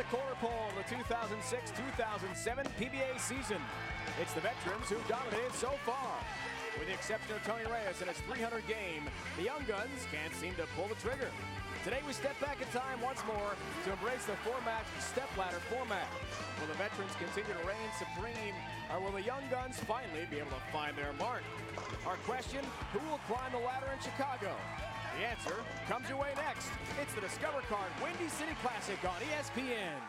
the quarter pole of the 2006-2007 PBA season. It's the veterans who've dominated so far. With the exception of Tony Reyes and his 300 game, the young guns can't seem to pull the trigger. Today we step back in time once more to embrace the four-match stepladder format. Will the veterans continue to reign supreme, or will the young guns finally be able to find their mark? Our question, who will climb the ladder in Chicago? The answer comes your way next. It's the Discover Card Windy City Classic on ESPN.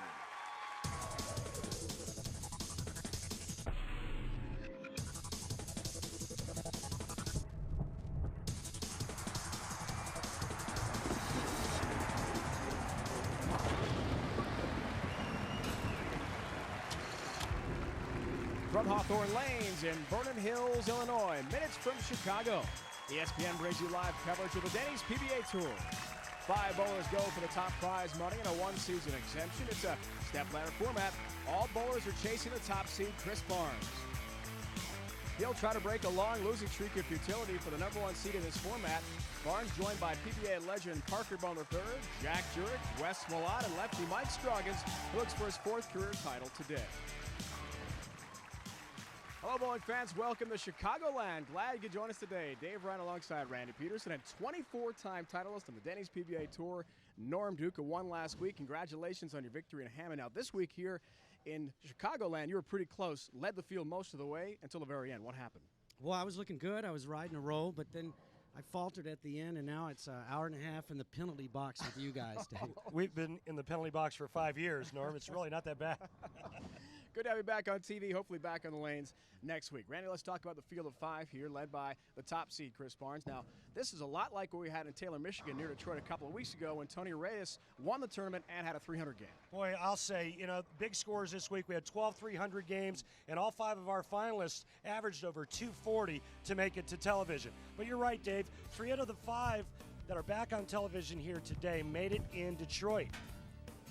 From Hawthorn Lanes in Vernon Hills, Illinois, minutes from Chicago, ESPN brings you live coverage of the Denny's PBA Tour. 5 bowlers go for the top prize money and a one-season exemption. It's a stepladder format. All bowlers are chasing the top seed, Chris Barnes. He'll try to break a long losing streak of futility for the #1 seed in this format. Barnes joined by PBA legend Parker Bohn III, Jack Jurek, Wes Malott, and lefty Mike Scroggins, who looks for his 4th career title today. Hello, bowling fans. Welcome to Chicagoland. Glad you could join us today. Dave Ryan alongside Randy Peterson and 24-time titleist on the Denny's PBA Tour, Norm Duca, won last week. Congratulations on your victory in Hammond. Now, this week here in Chicagoland, you were pretty close, led the field most of the way until the very end. What happened? Well, I was looking good. I was riding a roll, but then I faltered at the end, and now it's an hour and a half in the penalty box with you guys, Dave. We've been in the penalty box for 5 years, Norm. It's really not that bad. Good to have you back on TV, hopefully back on the lanes next week. Randy, let's talk about the field of 5 here, led by the top seed, Chris Barnes. Now, this is a lot like what we had in Taylor, Michigan, near Detroit a couple of weeks ago when Tony Reyes won the tournament and had a 300 game. Boy, I'll say, big scores this week. We had 12 300 games, and all 5 of our finalists averaged over 240 to make it to television. But you're right, Dave. 3 out of the 5 that are back on television here today made it in Detroit.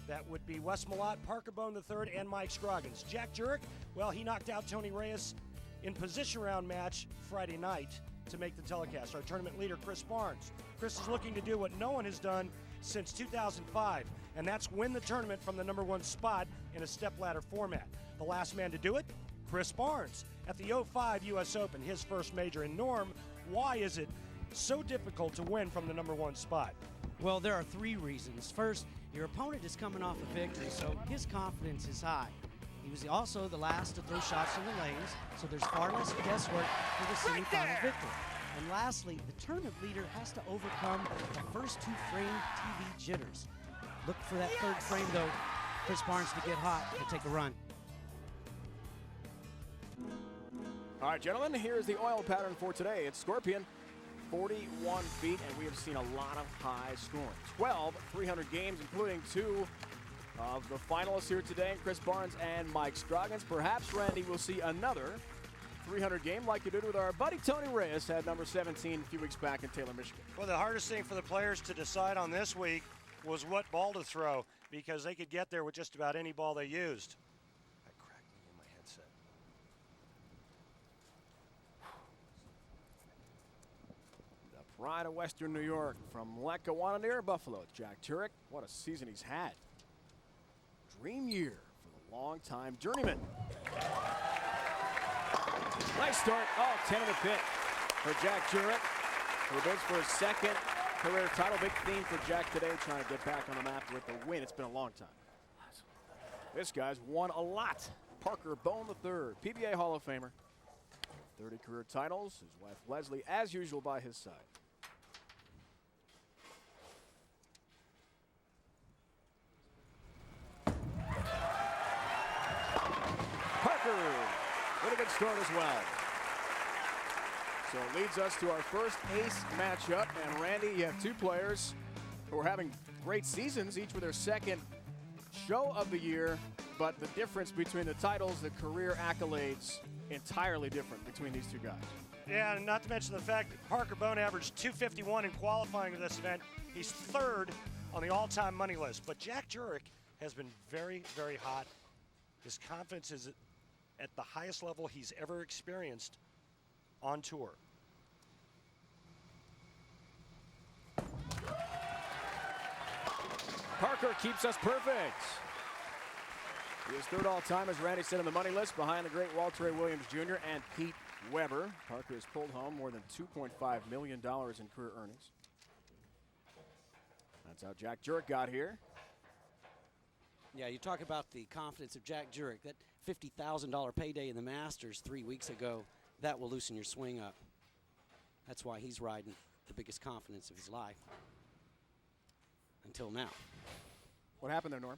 That would be Wes Malott, Parker Bohn III, and Mike Scroggins. Jack Jurek, well, he knocked out Tony Reyes in position round match Friday night to make the telecast. Our tournament leader, Chris Barnes. Chris is looking to do what no one has done since 2005, and that's win the tournament from the #1 spot in a stepladder format. The last man to do it, Chris Barnes, at the 05 U.S. Open, his first major. And Norm, why is it so difficult to win from the #1 spot? Well, there are 3 reasons. First, your opponent is coming off a victory, so his confidence is high. He was also the last to throw shots in the lanes, so there's far less guesswork for the semifinal victory. And lastly, the tournament leader has to overcome the first 2 frame TV jitters. Look for that 3rd frame, though, Chris Barnes to get hot and take a run. All right, gentlemen, here's the oil pattern for today. It's Scorpion. 41 feet, and we have seen a lot of high scoring. 12 300 games, including 2 of the finalists here today, Chris Barnes and Mike Scroggins. Perhaps, Randy, will see another 300 game like you did with our buddy Tony Reyes, had number 17 a few weeks back in Taylor, Michigan. Well, the hardest thing for the players to decide on this week was what ball to throw, because they could get there with just about any ball they used. I cracked me in my headset. Pride of Western New York from Lackawanna near Buffalo. Jack Jurek, what a season he's had. Dream year for the long-time journeyman. Nice start. Oh, 10 in the pit for Jack Jurek, who bids for his 2nd career title. Big theme for Jack today, trying to get back on the map with the win. It's been a long time. This guy's won a lot. Parker Bohn III, PBA Hall of Famer. 30 career titles. His wife Leslie, as usual, by his side. With a good start as well. So it leads us to our first ace matchup. And Randy, you have 2 players who are having great seasons, each with their 2nd show of the year. But the difference between the titles, the career accolades, entirely different between these 2 guys. Yeah, and not to mention the fact that Parker Bohn averaged 251 in qualifying for this event. He's 3rd on the all-time money list. But Jack Jurek has been very, very hot. His confidence is at the highest level he's ever experienced on tour. Parker keeps us perfect. He is third all-time, as Randy said, on the money list, behind the great Walter A. Williams Jr. and Pete Weber. Parker has pulled home more than $2.5 million in career earnings. That's how Jack Jurek got here. Yeah, you talk about the confidence of Jack Jurek. That $50,000 payday in the Masters 3 weeks ago, that will loosen your swing up. That's why he's riding the biggest confidence of his life until now. What happened there, Norm?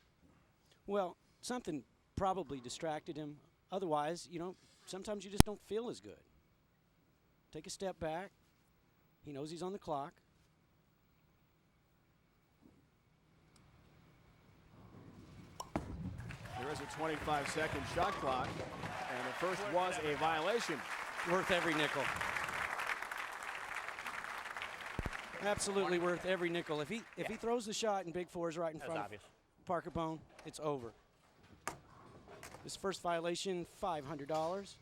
Well, something probably distracted him. Otherwise, you know, sometimes you just don't feel as good. Take a step back. He knows he's on the clock. There is a 25-second shot clock, and the first was a violation. Worth every nickel. Absolutely worth every nickel. If he throws the shot and big fours right in front of Parker Bohn, it's over. This first violation, $500.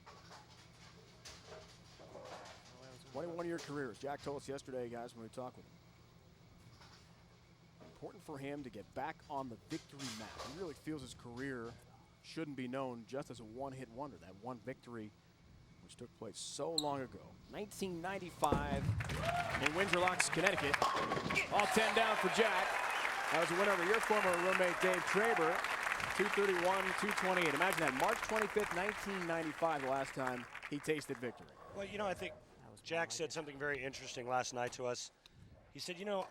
21-year careers. Jack told us yesterday, guys, when we talked with him. Important for him to get back on the victory map. He really feels his career shouldn't be known just as a one-hit wonder. That one victory, which took place so long ago. 1995 in Windsor Locks, Connecticut. All 10 down for Jack. That was a win over your former roommate, Dave Traber. 231, 228. Imagine that, March 25th, 1995, the last time he tasted victory. Well, you know, I think Jack said something very interesting last night to us. He said, you know,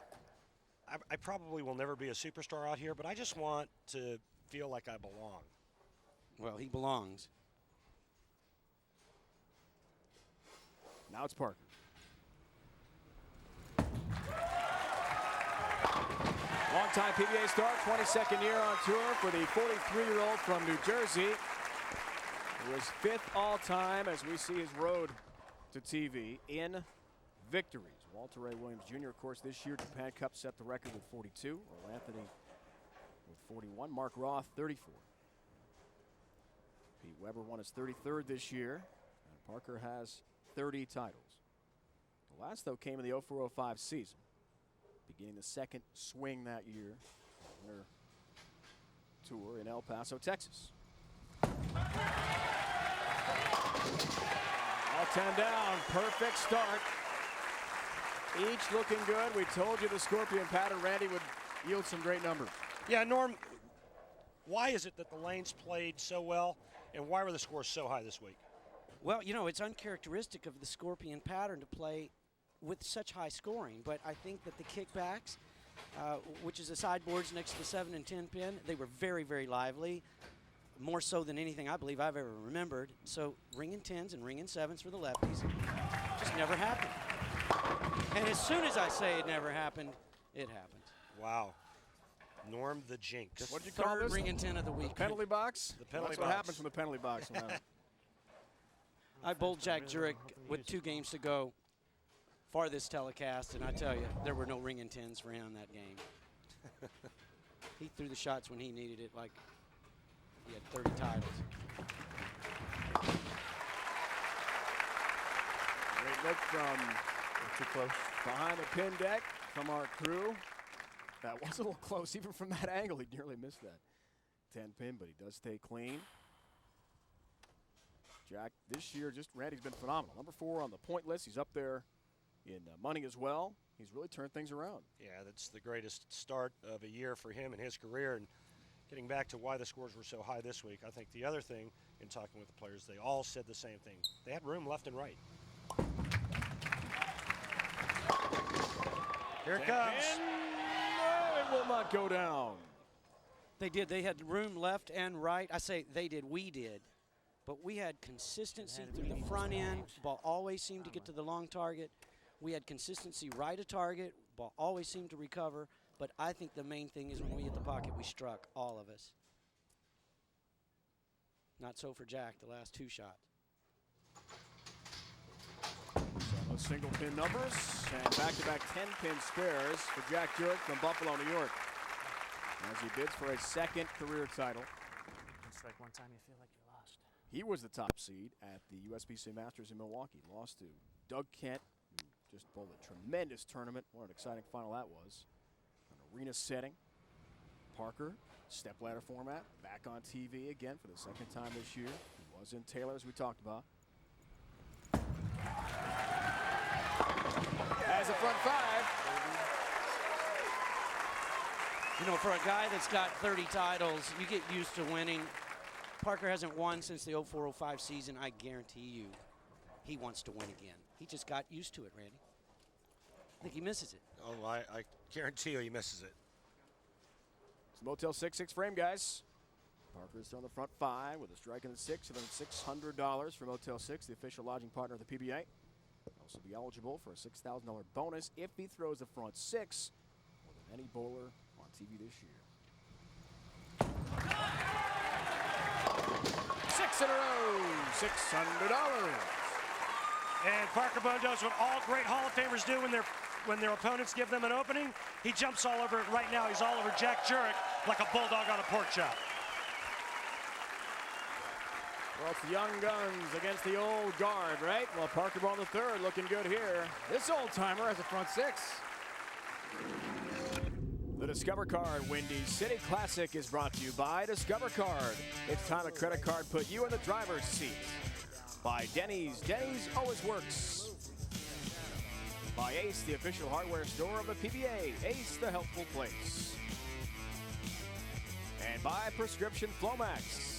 I probably will never be a superstar out here, but I just want to feel like I belong. Well, he belongs. Now it's Parker. Long-time PBA star, 22nd year on tour for the 43-year-old from New Jersey. It was 5th all-time as we see his road to TV in victories. Walter A. Williams Jr., of course, this year Japan Cup set the record with 42. Earl Anthony with 41. Mark Roth, 34. Pete Weber won his 33rd this year. And Parker has 30 titles. The last, though, came in the 04-05 season, beginning the second swing that year. Winter tour in El Paso, Texas. All 10 down, perfect start. Each looking good. We told you the Scorpion pattern, Randy, would yield some great numbers. Yeah, Norm, why is it that the lanes played so well, and why were the scores so high this week? Well, you know, it's uncharacteristic of the Scorpion pattern to play with such high scoring, but I think that the kickbacks, which is the sideboards next to the 7 and 10 pin, they were very, very lively, more so than anything I believe I've ever remembered. So ringing 10s and ringing 7s for the lefties just never happened. And as soon as I say it never happened, it happened. Wow. Norm the Jinx. What did you call this? Ringing 10 of the week. The penalty box? The penalty That's box. what happens from the penalty box. I bowled Jack Jurek with 2 games to go for this telecast, and I tell you, there were no ringing 10s for him that game. He threw the shots when he needed it like he had 30 titles. Great look from too close. behind the pin deck from our crew. That was a little close, even from that angle. He nearly missed that 10 pin, but he does stay clean. Jack, this year, Randy's been phenomenal. Number 4 on the point list. He's up there in money as well. He's really turned things around. Yeah, that's the greatest start of a year for him in his career. And getting back to why the scores were so high this week, I think the other thing in talking with the players, they all said the same thing. They had room left and right. Here it comes. No, it will not go down. They did. They had room left and right. I say they did. We did. But we had consistency through the front end. Ball always seemed to get to the long target. We had consistency right of target. Ball always seemed to recover. But I think the main thing is when we hit the pocket, we struck, all of us. Not so for Jack, the last 2 shots. So those single pin numbers and back-to-back 10-pin spares for Jack Jurek from Buffalo, New York, as he bids for a 2nd career title. It's like one time you feel like you lost. He was the top seed at the USBC Masters in Milwaukee. Lost to Doug Kent, who just bowled a tremendous tournament. What an exciting final that was. An arena setting. Parker, stepladder format, back on TV again for the second time this year. He was in Taylor, as we talked about. As a front five. You know, for a guy that's got 30 titles, you get used to winning. Parker hasn't won since the 04-05 season. I guarantee you he wants to win again. He just got used to it, Randy. I think he misses it. Oh, I guarantee you he misses it. It's Motel 6-6 frame, guys. Parker's on the front five with a strike in the six and then $600 for Motel 6, the official lodging partner of the PBA. Also be eligible for a $6,000 bonus if he throws the front six more than any bowler on TV this year. 6 in a row, $600. And Parker Bohn does what all great Hall of Famers do when their opponents give them an opening. He jumps all over it right now. He's all over Jack Jurek like a bulldog on a pork chop. Well, it's the young guns against the old guard, right? Well, Parker Bohn III looking good here. This old-timer has a front six. The Discover Card Windy City Classic is brought to you by Discover Card. It's time a credit card put you in the driver's seat. By Denny's. Denny's always works. By Ace, the official hardware store of the PBA. Ace, the helpful place. And by Prescription Flomax.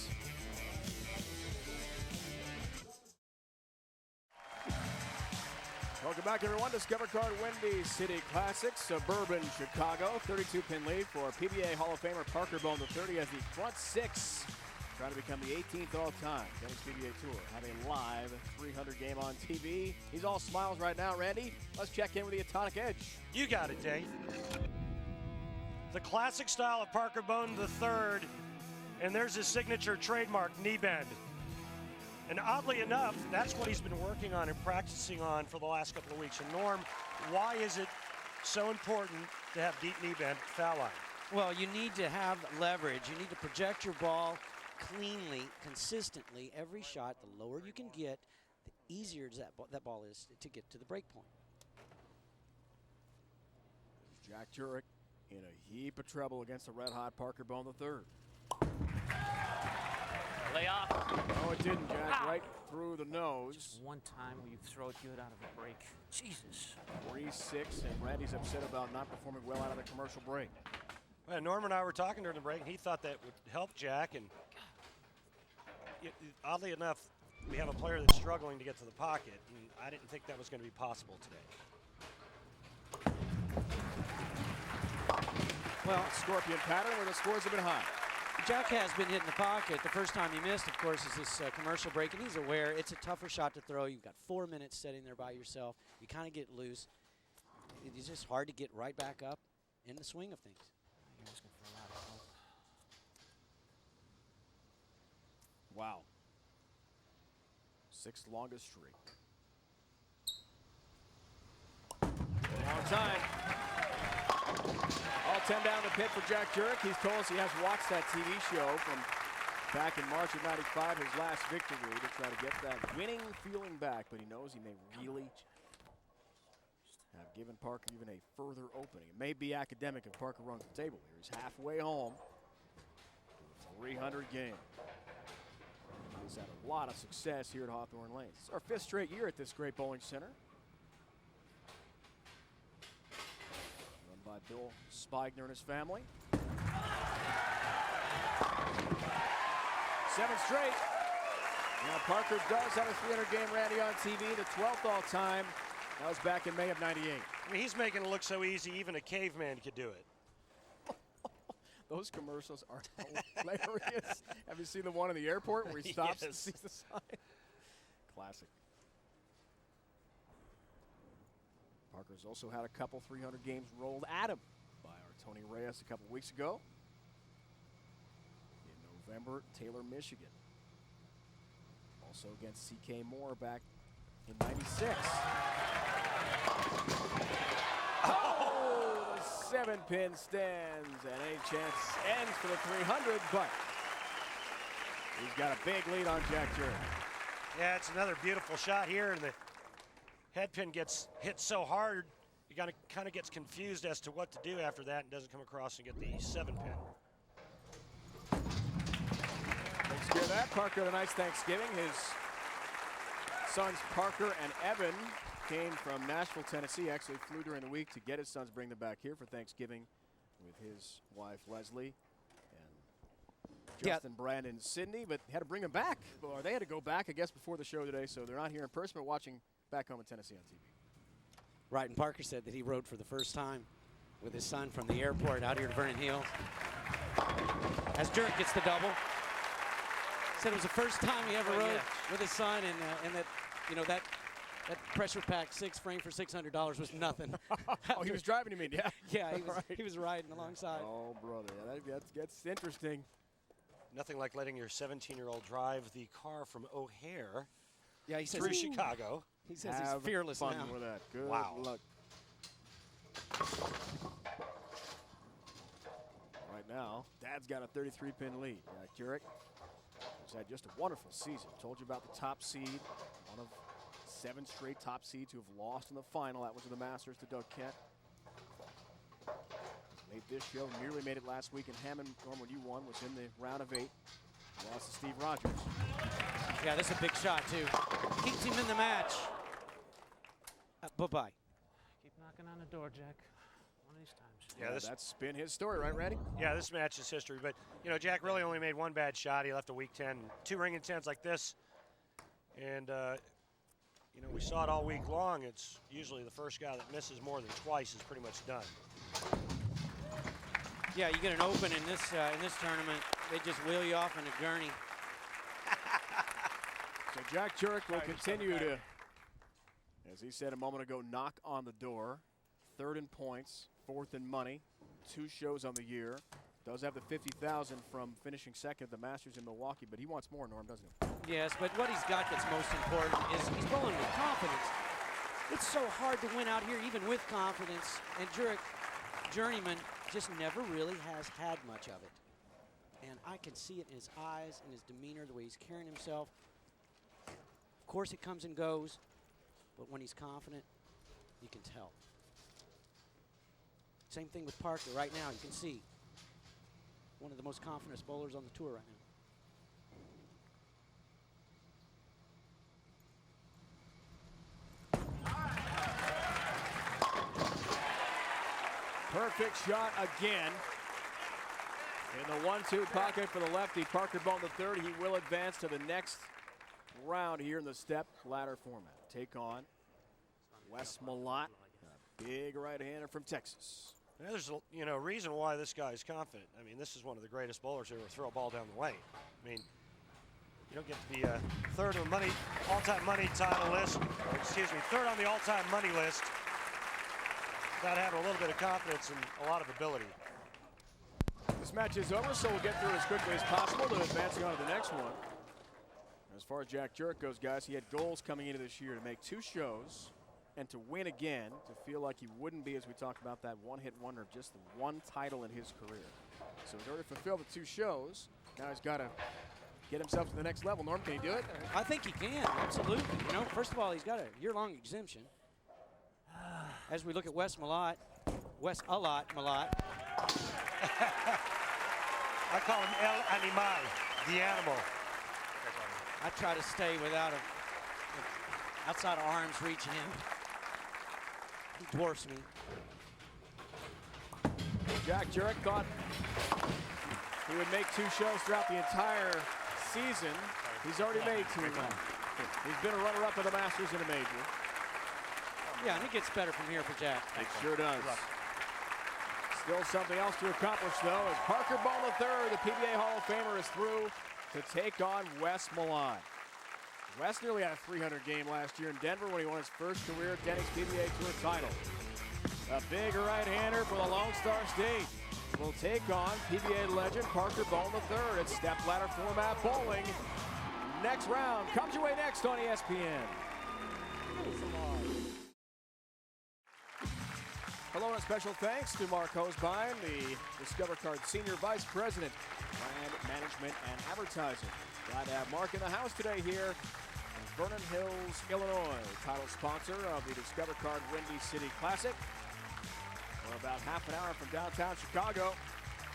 Welcome back, everyone. Discover Card Windy City Classic, suburban Chicago. 32-pin lead for PBA Hall of Famer Parker Bohn III as the front six, trying to become the 18th all-time Denny's PBA Tour. Having a live 300 game on TV. He's all smiles right now, Randy. Let's check in with the Atomic Edge. You got it, Dave. The classic style of Parker Bohn III, and there's his signature trademark, knee bend. And oddly enough, that's what he's been working on and practicing on for the last couple of weeks. And Norm, why is it so important to have deep knee bend foul line? Well, you need to have leverage. You need to project your ball cleanly, consistently. Every shot, the lower you can get, the easier that ball is to get to the break point. Jack Jurek in a heap of trouble against the red-hot Parker Bohn III. Lay off. No, it didn't, Jack. Right through the nose. Just one time where you throw it good out of a break. Jesus. 3-6, and Randy's upset about not performing well out of the commercial break. Well, Norm and I were talking during the break, and he thought that would help Jack. And oddly enough, we have a player that's struggling to get to the pocket, and I didn't think that was going to be possible today. Well, scorpion pattern where the scores have been high. Jack has been hitting the pocket. The first time he missed, of course, is this commercial break, and he's aware it's a tougher shot to throw. You've got 4 minutes sitting there by yourself. You kind of get loose. It's just hard to get right back up in the swing of things. You're asking for a lot of help. Wow. 6th longest streak. Long time. All 10 down the pit for Jack Jurek. He's told us he has watched that TV show from back in March of '95, his last victory, to try to get that winning feeling back. But he knows he may really have given Parker even a further opening. It may be academic if Parker runs the table here. He's halfway home. 300 game. He's had a lot of success here at Hawthorn Lanes. It's our 5th straight year at this great bowling center. By Bill Spigner and his family. 7 straight. Now Parker does have a 300 game Randy on TV, the 12th all time. That was back in May of '98. I mean, he's making it look so easy, even a caveman could do it. Those commercials are hilarious. Have you seen the one in the airport where he stops and sees the sign? Classic. Parker's also had a couple 300 games rolled at him by our Tony Reyes a couple weeks ago. In November, Taylor, Michigan. Also against C.K. Moore back in '96. Oh, the 7-pin stands, and any chance ends for the 300, but he's got a big lead on Jack Jurek. Yeah, it's another beautiful shot here, and the head pin gets hit so hard, you kind of gets confused as to what to do after that and doesn't come across and get the 7-pin. Hear that? Parker had a nice Thanksgiving. His sons Parker and Evan came from Nashville, Tennessee. Actually flew during the week to get his sons, bring them back here for Thanksgiving with his wife Leslie and Justin, Brandon, Sydney. But had to bring them back, or they had to go back, I guess, before the show today. So they're not here in person, but watching back home in Tennessee on TV. Right, and Parker said that he rode for the first time with his son from the airport out here to Vernon Hills. As Jurek gets the double. Said it was the first time he ever rode with his son, and that, you know, that pressure pack 6 frame for $600 was nothing. Oh, he was driving, you mean? Yeah. Yeah, Right. he was riding alongside. Oh, brother, yeah, that's interesting. Nothing like letting your 17-year-old drive the car from O'Hare Yeah, he says through Chicago. He says Have he's fearless fun now. with that. Good Wow. luck. Right now, Dad's got a 33-pin lead. Jurek has had just a wonderful season. Told you about the top seed, one of 7 straight top seeds who have lost in the final. That was in the Masters to Doug Kent. Made this show, nearly made it last week in Hammond. Norm, when you won, was in the round of 8. Lost to Steve Rogers. Yeah, this is a big shot, too. Keeps him in the match. Bye-bye. Keep knocking on the door, Jack. One of these times. Yeah, that's been his story, right, Randy? Yeah, this match is history. But, you know, Jack really only made 1 bad shot. He left a week 10, 2 ring and 10s like this. And, you know, we saw it all week long. It's usually the first guy that misses more than twice is pretty much done. Yeah, you get an open in this tournament. They just wheel you off in a gurney. So Jack Jurek will continue to, as he said a moment ago, knock on the door. 3rd in points, 4th in money, 2 shows on the year. Does have the $50,000 from finishing 2nd at the Masters in Milwaukee, but he wants more, Norm, doesn't he? Yes, but what he's got that's most important is he's bowling with confidence. It's so hard to win out here even with confidence, and Jurek, journeyman, just never really has had much of it. And I can see it in his eyes, in his demeanor, the way he's carrying himself. Of course, it comes and goes, but when he's confident, you can tell. Same thing with Parker right now. You can see one of the most confident bowlers on the tour right now. Perfect shot again. In the 1-2 pocket for the lefty, Parker Bohn III. He will advance to the next round here in the step-ladder format. Take on Wes Malott, a big right-hander from Texas. And there's a reason why this guy is confident. I mean, this is one of the greatest bowlers to ever throw a ball down the lane. I mean, you don't get to be 3rd on the all-time money title list, or excuse me, 3rd on the all-time money list without having a little bit of confidence and a lot of ability. This match is over, so we'll get through as quickly as possible to advancing on to the next one. As far as Jack Jurek goes, guys, he had goals coming into this year to make 2 shows and to win again, to feel like he wouldn't be, as we talked about, that one-hit wonder of just the 1 title in his career. So in order to fulfill the 2 shows, now he's got to get himself to the next level. Norm, can he do it? I think he can, absolutely. You know, first of all, he's got a year-long exemption. As we look at Wes Malott, Malott. I call him El Animal, the animal. I try to stay without outside of arms reaching him. He dwarfs me. Jack Jurek thought he would make 2 shows throughout the entire season. He's already made 2. He's been a runner-up of the Masters in a major. Yeah, and it gets better from here for Jack. It sure does. Still something else to accomplish, though, as Parker Bohn III, the PBA Hall of Famer, is through to take on Wes Malott. Wes nearly had a 300 game last year in Denver when he won his first career Denny's PBA Tour title. A big right-hander for the Lone Star State will take on PBA legend Parker Bohn III. It's step-ladder format bowling. Next round comes your way next on ESPN. Hello and a special thanks to Mark Hosbein, the Discover Card Senior Vice President, Brand Management and Advertising. Glad to have Mark in the house today here in Vernon Hills, Illinois, title sponsor of the Discover Card Windy City Classic. We're about half an hour from downtown Chicago.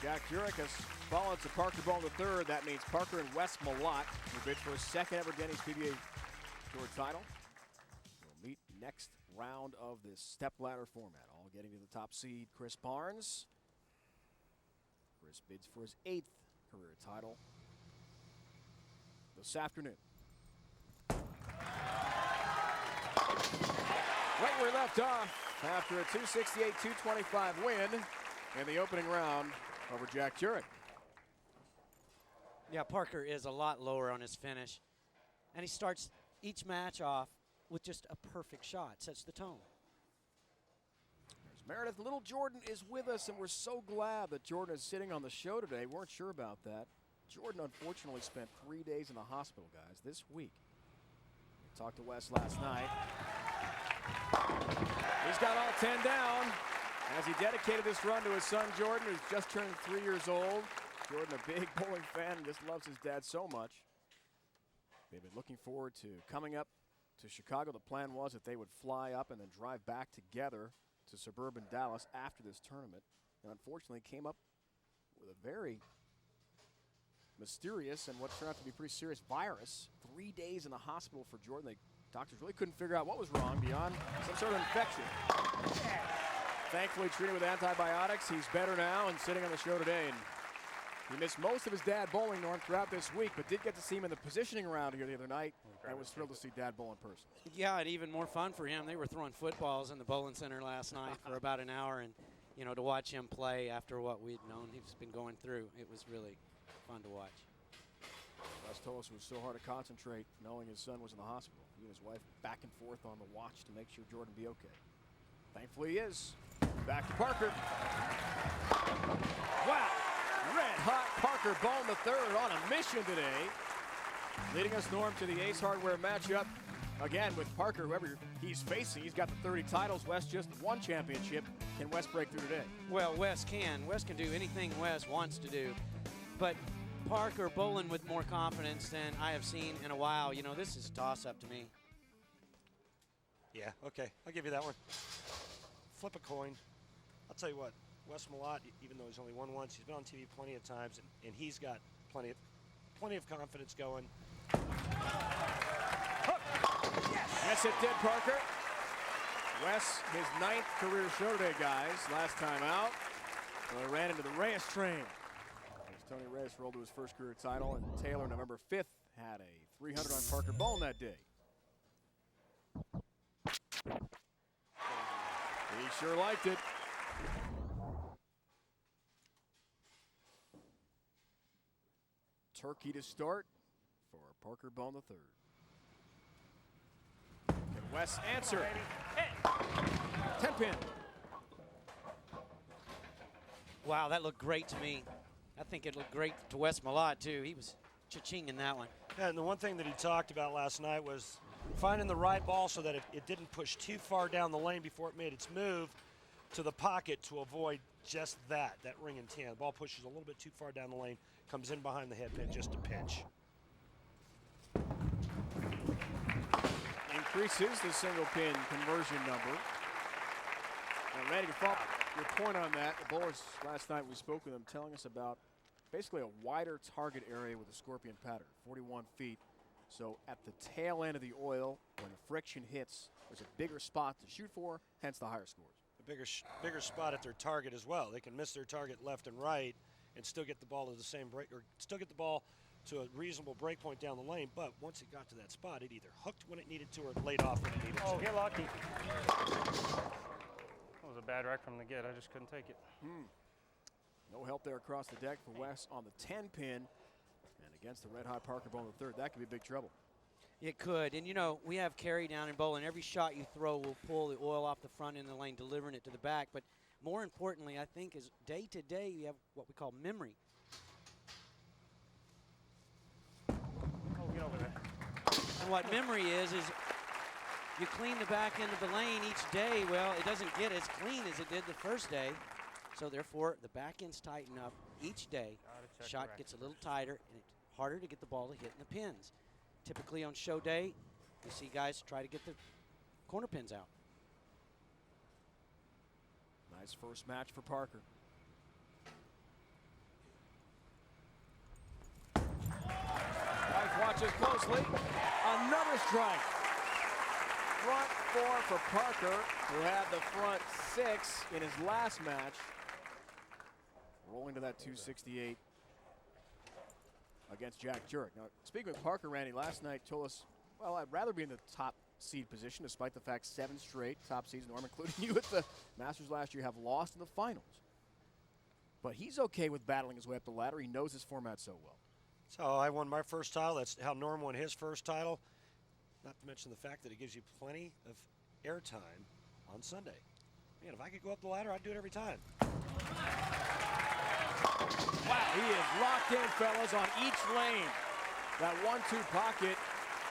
Jack Jurek has fallen to Parker Bohn III. That means Parker and Wes Malott will bid for a second ever Denny's PBA Tour title. We'll meet next round of this stepladder format. All getting to the top seed, Chris Barnes. Chris bids for his 8th career title this afternoon. Right where he left off after a 268-225 win in the opening round over Jack Jurek. Yeah, Parker is a lot lower on his finish. And he starts each match off with just a perfect shot, sets the tone. There's Meredith. Little Jordan is with us, and we're so glad that Jordan is sitting on the show today. Weren't sure about that. Jordan unfortunately spent 3 days in the hospital, guys, this week. We talked to Wes last night. He's got all 10 down as he dedicated this run to his son Jordan, who's just turned 3 years old. Jordan, a big bowling fan, and just loves his dad so much. They've been looking forward to coming up to Chicago. The plan was that they would fly up and then drive back together to suburban Dallas after this tournament. And unfortunately came up with a very mysterious and what turned out to be pretty serious virus. 3 days in the hospital for Jordan. Doctors really couldn't figure out what was wrong beyond some sort of infection. Thankfully treated with antibiotics. He's better now and sitting on the show today. And he missed most of his dad bowling, Norm, throughout this week, but did get to see him in the positioning round here the other night. I was thrilled to see Dad bowl in person. Yeah, and even more fun for him. They were throwing footballs in the bowling center last night for about an hour, and you know, to watch him play after what we'd known he's been going through, it was really fun to watch. Wes told us it was so hard to concentrate knowing his son was in the hospital. He and his wife back and forth on the watch to make sure Jordan be okay. Thankfully he is. Back to Parker. Wow. Red hot Parker Bohn III on a mission today. Leading us, Norm, to the Ace Hardware matchup. Again, with Parker, whoever he's facing, he's got the 30 titles. Wes just one championship. Can Wes break through today? Well, Wes can. Wes can do anything Wes wants to do. But Parker bowling with more confidence than I have seen in a while. You know, this is a toss-up to me. Yeah, okay. I'll give you that one. Flip a coin. I'll tell you what. Wes Malott, even though he's only won once, he's been on TV plenty of times, and he's got plenty of confidence going. Yes, it did, Parker. Wes, his 9th career show today, guys. Last time out, well, ran into the Reyes train. As Tony Reyes rolled to his first career title, and Taylor, November 5th, had a 300 on Parker Bohn that day. He sure liked it. Turkey to start for Parker Bohn III. Can Wes answer? 10 pin. Wow, that looked great to me. I think it looked great to Wes Malott, too. He was cha-ching in that one. Yeah, and the one thing that he talked about last night was finding the right ball so that it didn't push too far down the lane before it made its move to the pocket to avoid just that ring and 10. The ball pushes a little bit too far down the lane, comes in behind the head pin just a pinch. Increases the single pin conversion number. And Randy, to follow your point on that, the bowlers last night we spoke with them telling us about basically a wider target area with a scorpion pattern, 41 feet. So at the tail end of the oil, when the friction hits, there's a bigger spot to shoot for, hence the higher scores. A bigger spot at their target as well. They can miss their target left and right and still get the ball to the same break, or still get the ball to a reasonable break point down the lane. But once it got to that spot, it either hooked when it needed to or laid off when it needed to. Oh, get lucky. That was a bad rack from the get. I just couldn't take it. No help there across the deck for Wes on the 10 pin. And against the red-hot Parker Bohn III, that could be big trouble. It could. And, you know, we have carry down in bowling. Every shot you throw will pull the oil off the front end of the lane, delivering it to the back. But more importantly, I think, is day to day, you have what we call memory. Oh, get over there. And what memory is you clean the back end of the lane each day. Well, it doesn't get as clean as it did the first day. So, therefore, the back ends tighten up each day. Shot gets a little tighter, and it's harder to get the ball to hit in the pins. Typically on show day, you see guys try to get the corner pins out. Nice first match for Parker. watches closely. Another strike. Front four for Parker, who had the front six in his last match. Rolling to that 268 against Jack Jurek. Now, speaking with Parker, Randy, last night told us, well, I'd rather be in the top seed position, despite the fact 7 straight top seeds, Norm, including you at the Masters last year, have lost in the finals. But he's okay with battling his way up the ladder. He knows his format so well. So I won my first title. That's how Norm won his first title. Not to mention the fact that it gives you plenty of airtime on Sunday. Man, if I could go up the ladder, I'd do it every time. Wow, he is locked in, fellas, on each lane. That 1-2 pocket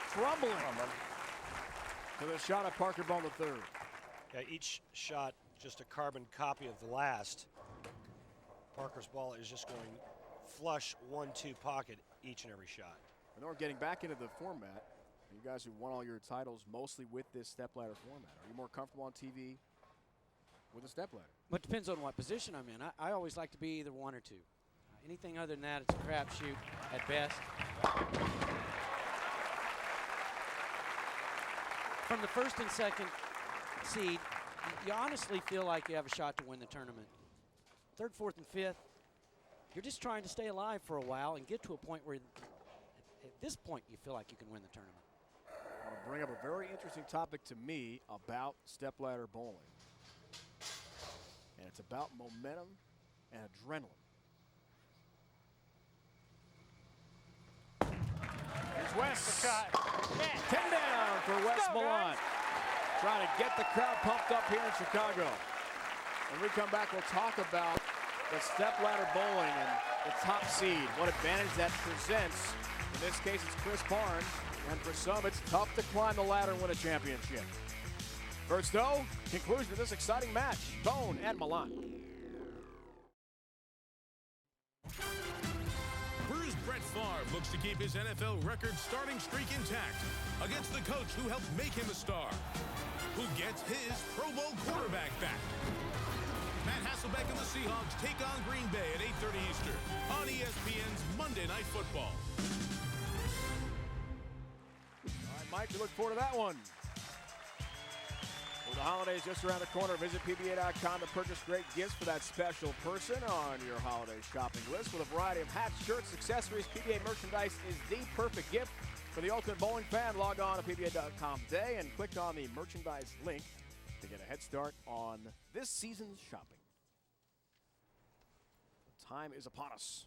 crumbling to the shot of Parker Bohn III. Yeah, each shot just a carbon copy of the last. Parker's ball is just going flush 1-2 pocket each and every shot. And then we're getting back into the format. You guys who won all your titles mostly with this stepladder format. Are you more comfortable on TV with a stepladder? But it depends on what position I'm in. I always like to be either 1 or 2. Anything other than that, it's a crapshoot at best. From the first and second seed, you honestly feel like you have a shot to win the tournament. Third, fourth, and fifth, you're just trying to stay alive for a while and get to a point where, at this point, you feel like you can win the tournament. I want to bring up a very interesting topic to me about stepladder bowling. And it's about momentum and adrenaline. Here's Wes. 10 down for Wes Malott. Trying to get the crowd pumped up here in Chicago. When we come back, we'll talk about the stepladder bowling and the top seed, what advantage that presents. In this case, it's Chris Barnes, and for some, it's tough to climb the ladder and win a championship. First, though, conclusion of this exciting match, Bohn and Malott. Bruce Brett Favre looks to keep his NFL record starting streak intact against the coach who helped make him a star, who gets his Pro Bowl quarterback back. Matt Hasselbeck and the Seahawks take on Green Bay at 8:30 Eastern on ESPN's Monday Night Football. All right, Mike, we look forward to that one. With the holidays just around the corner, visit PBA.com to purchase great gifts for that special person on your holiday shopping list. With a variety of hats, shirts, accessories, PBA merchandise is the perfect gift for the ultimate bowling fan. Log on to PBA.com today and click on the merchandise link to get a head start on this season's shopping. Time is upon us.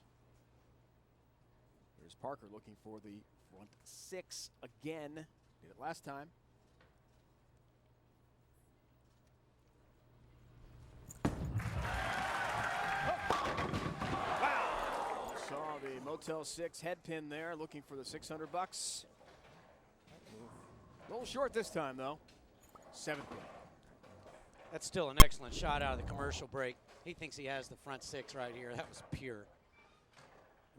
Here's Parker looking for the front six again. Did it last time. Wow! Saw the Motel 6 head pin there, looking for the $600. A little short this time, though. 7th pin. That's still an excellent shot out of the commercial break. He thinks he has the front six right here. That was pure.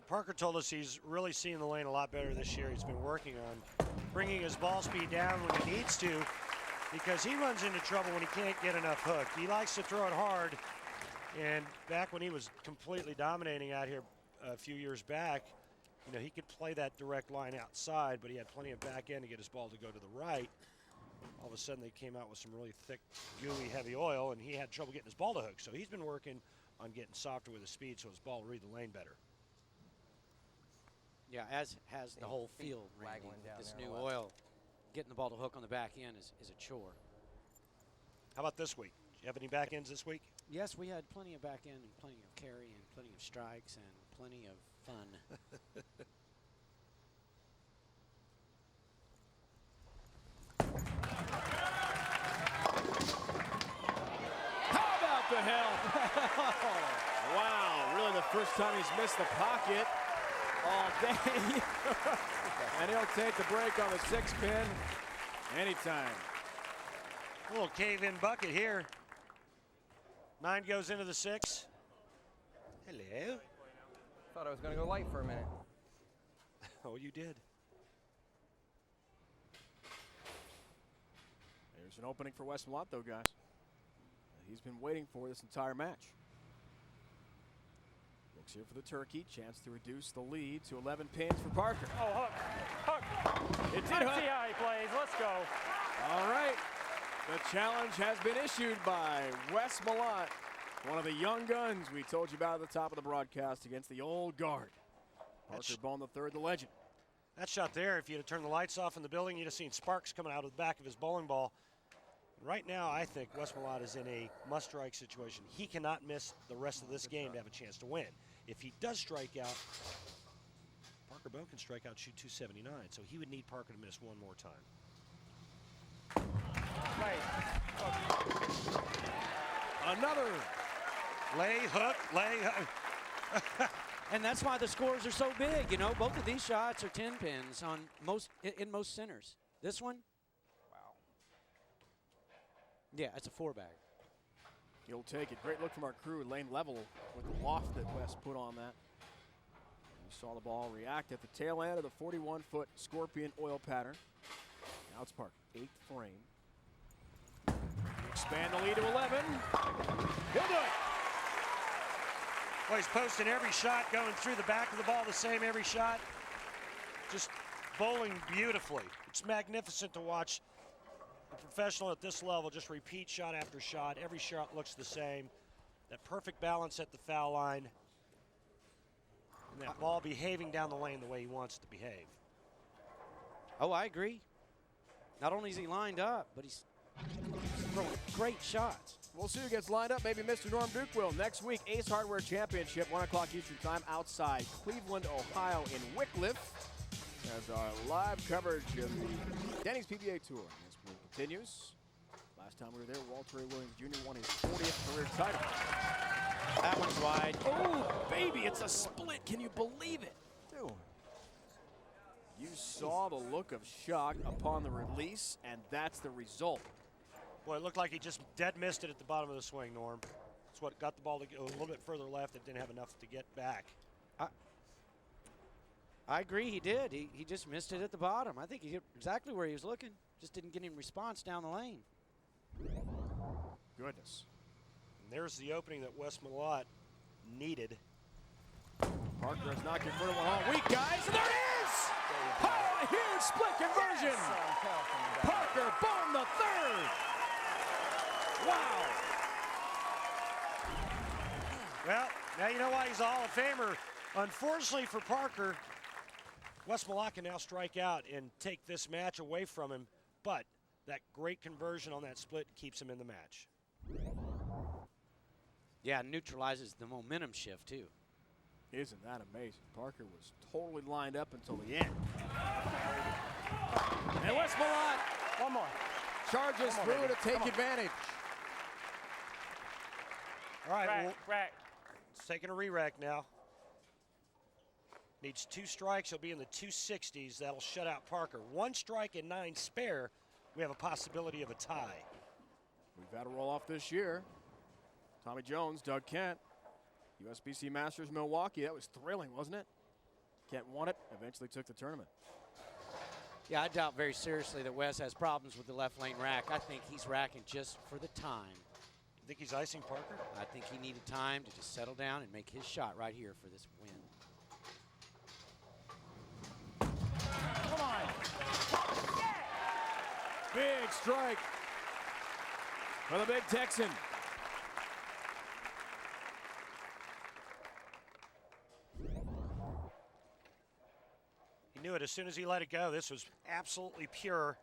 Parker told us he's really seeing the lane a lot better this year. He's been working on bringing his ball speed down when he needs to, because he runs into trouble when he can't get enough hook. He likes to throw it hard, and back when he was completely dominating out here a few years back, you know, he could play that direct line outside, but he had plenty of back end to get his ball to go to the right. All of a sudden, they came out with some really thick, gooey, heavy oil, and he had trouble getting his ball to hook. So he's been working on getting softer with his speed so his ball will read the lane better. Yeah, as has the whole field, Randy. This new oil, getting the ball to hook on the back end is a chore. How about this week? Do you have any back ends this week? Yes, we had plenty of back end and plenty of carry and plenty of strikes and plenty of fun. The hell. Wow, really the first time he's missed the pocket all day. And he'll take the break on the 6 pin anytime. A little cave-in bucket here. 9 goes into the 6. Hello. Thought I was going to go light for a minute. Oh, you did. There's an opening for Wes Malott, though, guys. He's been waiting for this entire match. Looks here for the turkey. Chance to reduce the lead to 11 pins for Parker. Oh, hook. It did Let's hook. see how he plays. Let's go. All right. The challenge has been issued by Wes Malott, one of the young guns we told you about at the top of the broadcast against the old guard. Parker Bohn III, the legend. That shot there, if you'd have turned the lights off in the building, you'd have seen sparks coming out of the back of his bowling ball. Right now, I think Wes Malott is in a must-strike situation. He cannot miss the rest of this game to have a chance to win. If he does strike out, Parker Bohn can strike out, shoot 279. So he would need Parker to miss one more time. Another lay hook. And that's why the scores are so big. You know, both of these shots are 10 pins on in most centers. This one, Wow. yeah, it's a 4-bag. He'll take it. Great look from our crew. Lane level with the loft that Wes put on that. We saw the ball react at the tail end of the 41-foot scorpion oil pattern. Now it's Parker, 8th frame. Expand the lead to 11. He'll do it. Well, he's posting every shot, going through the back of the ball the same every shot. Just bowling beautifully. It's magnificent to watch a professional at this level just repeat shot after shot. Every shot looks the same. That perfect balance at the foul line. And that ball behaving down the lane the way he wants to behave. Oh, I agree. Not only is he lined up, but he's throwing great shots. We'll see who gets lined up. Maybe Mr. Norm Duke will. Next week, Ace Hardware Championship, 1 o'clock Eastern Time, outside Cleveland, Ohio in Wickliffe. As our live coverage of the Denny's PBA Tour. This week continues. Last time we were there, Walter A. Williams Jr. won his 40th career title. That one's wide. Oh, baby, it's a split. Can you believe it? Dude. You saw the look of shock upon the release, and that's the result. Boy, it looked like he just dead missed it at the bottom of the swing, Norm. That's what got the ball to go a little bit further left. It didn't have enough to get back. I agree, he did. He just missed it at the bottom. I think he hit exactly where he was looking. Just didn't get any response down the lane. Goodness. And there's the opening that Wes Malott needed. Parker has not converted one all week, guys, and there it is! Oh, a huge split conversion! Parker Bohn the third! Wow! Well, now you know why he's a Hall of Famer. Unfortunately for Parker, Wes Malott can now strike out and take this match away from him, but that great conversion on that split keeps him in the match. Yeah, neutralizes the momentum shift, too. Isn't that amazing? Parker was totally lined up until the end. And Wes Malott One more. charges through to take advantage. All right, well, Rack. it's taking a re-rack now. Needs 2 strikes. He'll be in the 260s. That'll shut out Parker. 1 strike and 9 spare. We have a possibility of a tie. We've had a roll off this year. Tommy Jones, Doug Kent, USBC Masters Milwaukee. That was thrilling, wasn't it? Kent won it, eventually took the tournament. Yeah, I doubt very seriously that Wes has problems with the left lane rack. I think he's racking just for the time. You think he's icing Parker? I think he needed time to just settle down and make his shot right here for this win. Come on. Big strike for the big Texan. He knew it as soon as he let it go. This was absolutely pure.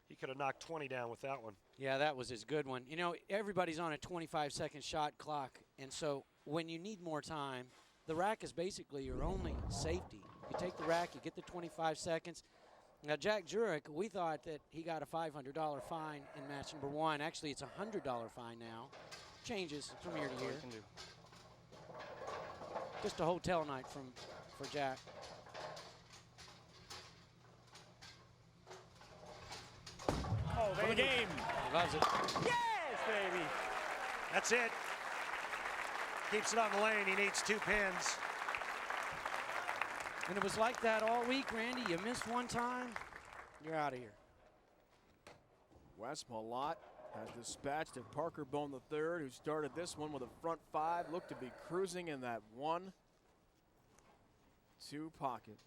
He could have knocked 20 down with that one. Yeah, that was his good one. You know, everybody's on a 25-second shot clock, and so when you need more time, the rack is basically your only safety. You take the rack, you get the 25 seconds. Now, Jack Jurek, we thought that he got a $500 fine in match number 1. Actually, it's a $100 fine now. Changes from year to year. Just a hotel night for Jack. Oh, For the baby. game. He loves it. Yes, baby. That's it. Keeps it on the lane. He needs 2 pins. And it was like that all week, Randy. You missed one time, you're out of here. Wes Malott has dispatched of Parker Bohn III, who started this one with a front five, looked to be cruising in that 1-2 pocket.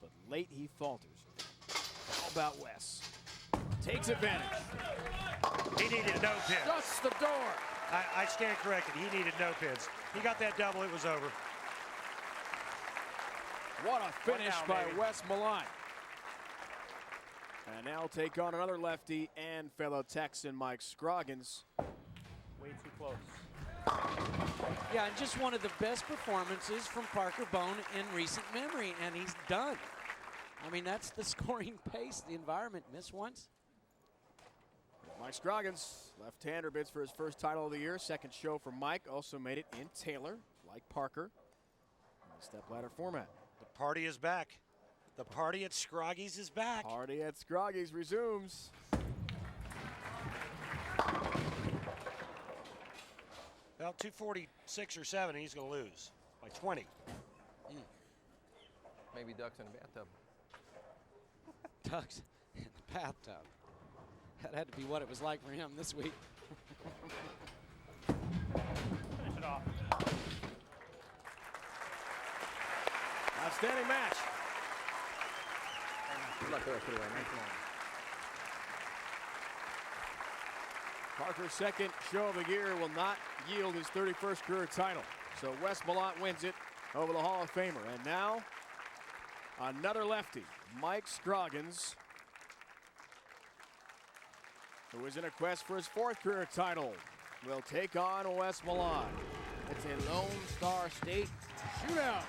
But late he falters. How about Wes? Takes advantage. He needed no pins. Shuts the door. I stand corrected. He needed no pins. He got that double. It was over. What a finish down, by baby. Wes Malott. And now take on another lefty and fellow Texan Mike Scroggins. Way too close. Yeah, and just one of the best performances from Parker Bohn in recent memory, and he's done. I mean, that's the scoring pace, the environment. Miss once. Mike Scroggins, left-hander, bids for his first title of the year. Second show for Mike, also made it in Taylor, like Parker, in the stepladder format. The party is back. The party at Scroggins is back. Party at Scroggins resumes. Well, 246 or 7, he's going to lose by 20. Maybe ducks in a bathtub. Ducks in the bathtub. That had to be what it was like for him this week. Finish it off. Outstanding match. Good luck there, Nice one. Parker's second show of the year will not yield his 31st career title. So Wes Malott wins it over the Hall of Famer. And now, another lefty, Mike Scroggins, who is in a quest for his fourth career title, will take on Wes Malott. It's a Lone Star State shootout.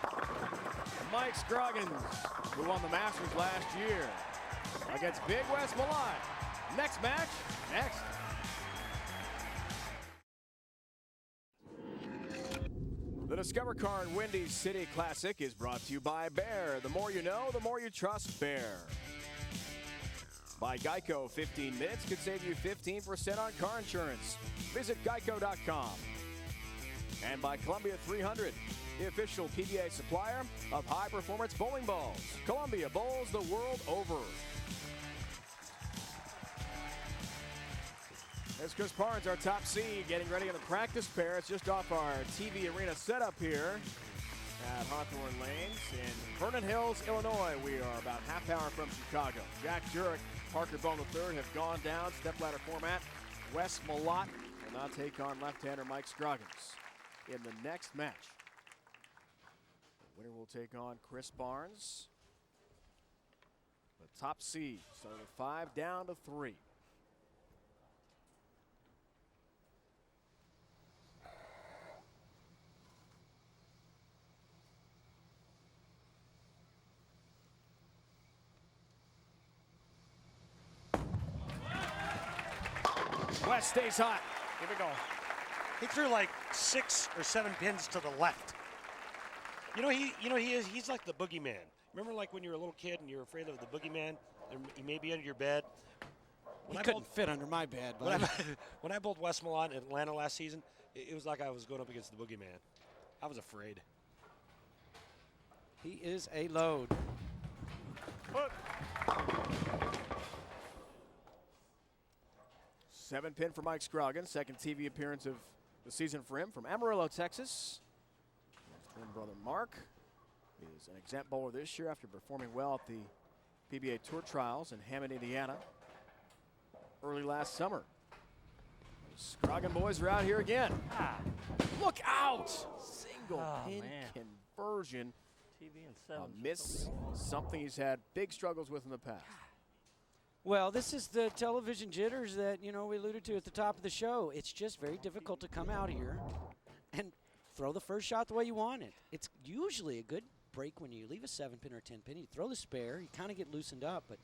Mike Scroggins, who won the Masters last year, against Big Wes Malott. Next match, next. The Discover Car and Windy City Classic is brought to you by Bear. The more you know, the more you trust Bear. By Geico, 15 minutes could save you 15% on car insurance. Visit geico.com. And by Columbia 300, the official PBA supplier of high-performance bowling balls. Columbia bowls the world over. There's Chris Barnes, our top seed, getting ready in the practice pair. It's just off our TV arena setup here at Hawthorn Lanes in Vernon Hills, Illinois. We are about half hour from Chicago. Jack Jurek, Parker Bohn III have gone down, stepladder format. Wes Malott will now take on left-hander Mike Scroggins in the next match. The winner will take on Chris Barnes. The top seed, starting with 5 down to 3. Wes stays hot. Here we go. He threw like 6 or 7 pins to the left. He's like the boogeyman. Remember, like when you were a little kid and you were afraid of the boogeyman? He may be under your bed. He couldn't fit under my bed. When I bowled Wes Malott in Atlanta last season, it was like I was going up against the boogeyman. I was afraid. He is a load. Hook. 7-pin for Mike Scroggins, second TV appearance of the season for him from Amarillo, Texas. His twin brother Mark is an exempt bowler this year after performing well at the PBA Tour Trials in Hammond, Indiana early last summer. The Scroggin boys are out here again. Look out! Single pin conversion. TV and 7. A miss, something he's had big struggles with in the past. Well, this is the television jitters that, we alluded to at the top of the show. It's just very difficult to come out here and throw the first shot the way you want it. It's usually a good break when you leave a 7-pin or 10-pin. You throw the spare, you kind of get loosened up, but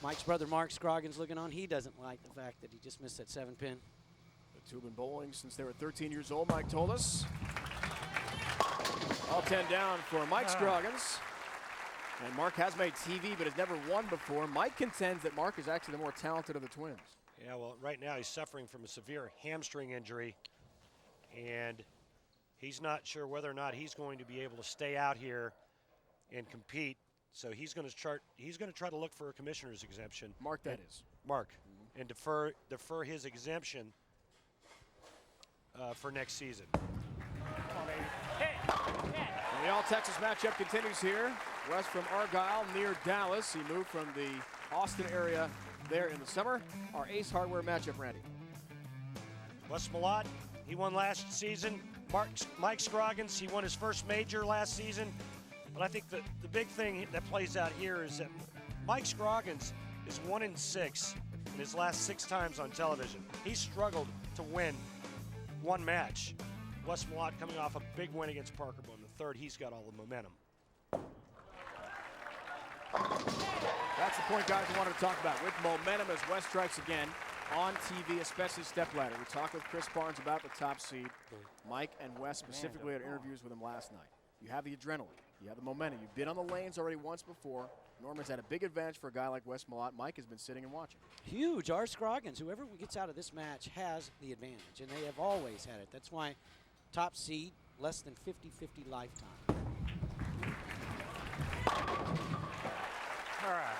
Mike's brother Mark Scroggins looking on. He doesn't like the fact that he just missed that 7-pin. The two have been bowling since they were 13 years old, Mike told us. All 10 down for Mike Scroggins. And Mark has made TV, but has never won before. Mike contends that Mark is actually the more talented of the twins. Yeah, well, right now he's suffering from a severe hamstring injury, and he's not sure whether or not he's going to be able to stay out here and compete So he's going to try to look for a commissioner's exemption. Mark, that is. Mark, and defer his exemption for next season. And the All-Texas matchup continues here. West from Argyle, near Dallas. He moved from the Austin area there in the summer. Our Ace Hardware matchup, Randy. Wes Malott, he won last season. Mike Scroggins, he won his first major last season. But I think the big thing that plays out here is that Mike Scroggins is 1-6 in his last 6 times on television. He struggled to win one match. Wes Malott coming off a big win against Parker Bohn the third. He's got all the momentum. That's the point guys I wanted to talk about. With momentum as West strikes again on TV, especially Stepladder. We talked with Chris Barnes about the top seed. Mike and Wes specifically had interviews with him last night. You have the adrenaline. You have the momentum. You've been on the lanes already once before. Norman's had a big advantage for a guy like Wes Malott. Mike has been sitting and watching. Huge. Our Scroggins, whoever gets out of this match has the advantage, and they have always had it. That's why top seed, less than 50-50 lifetime. All right.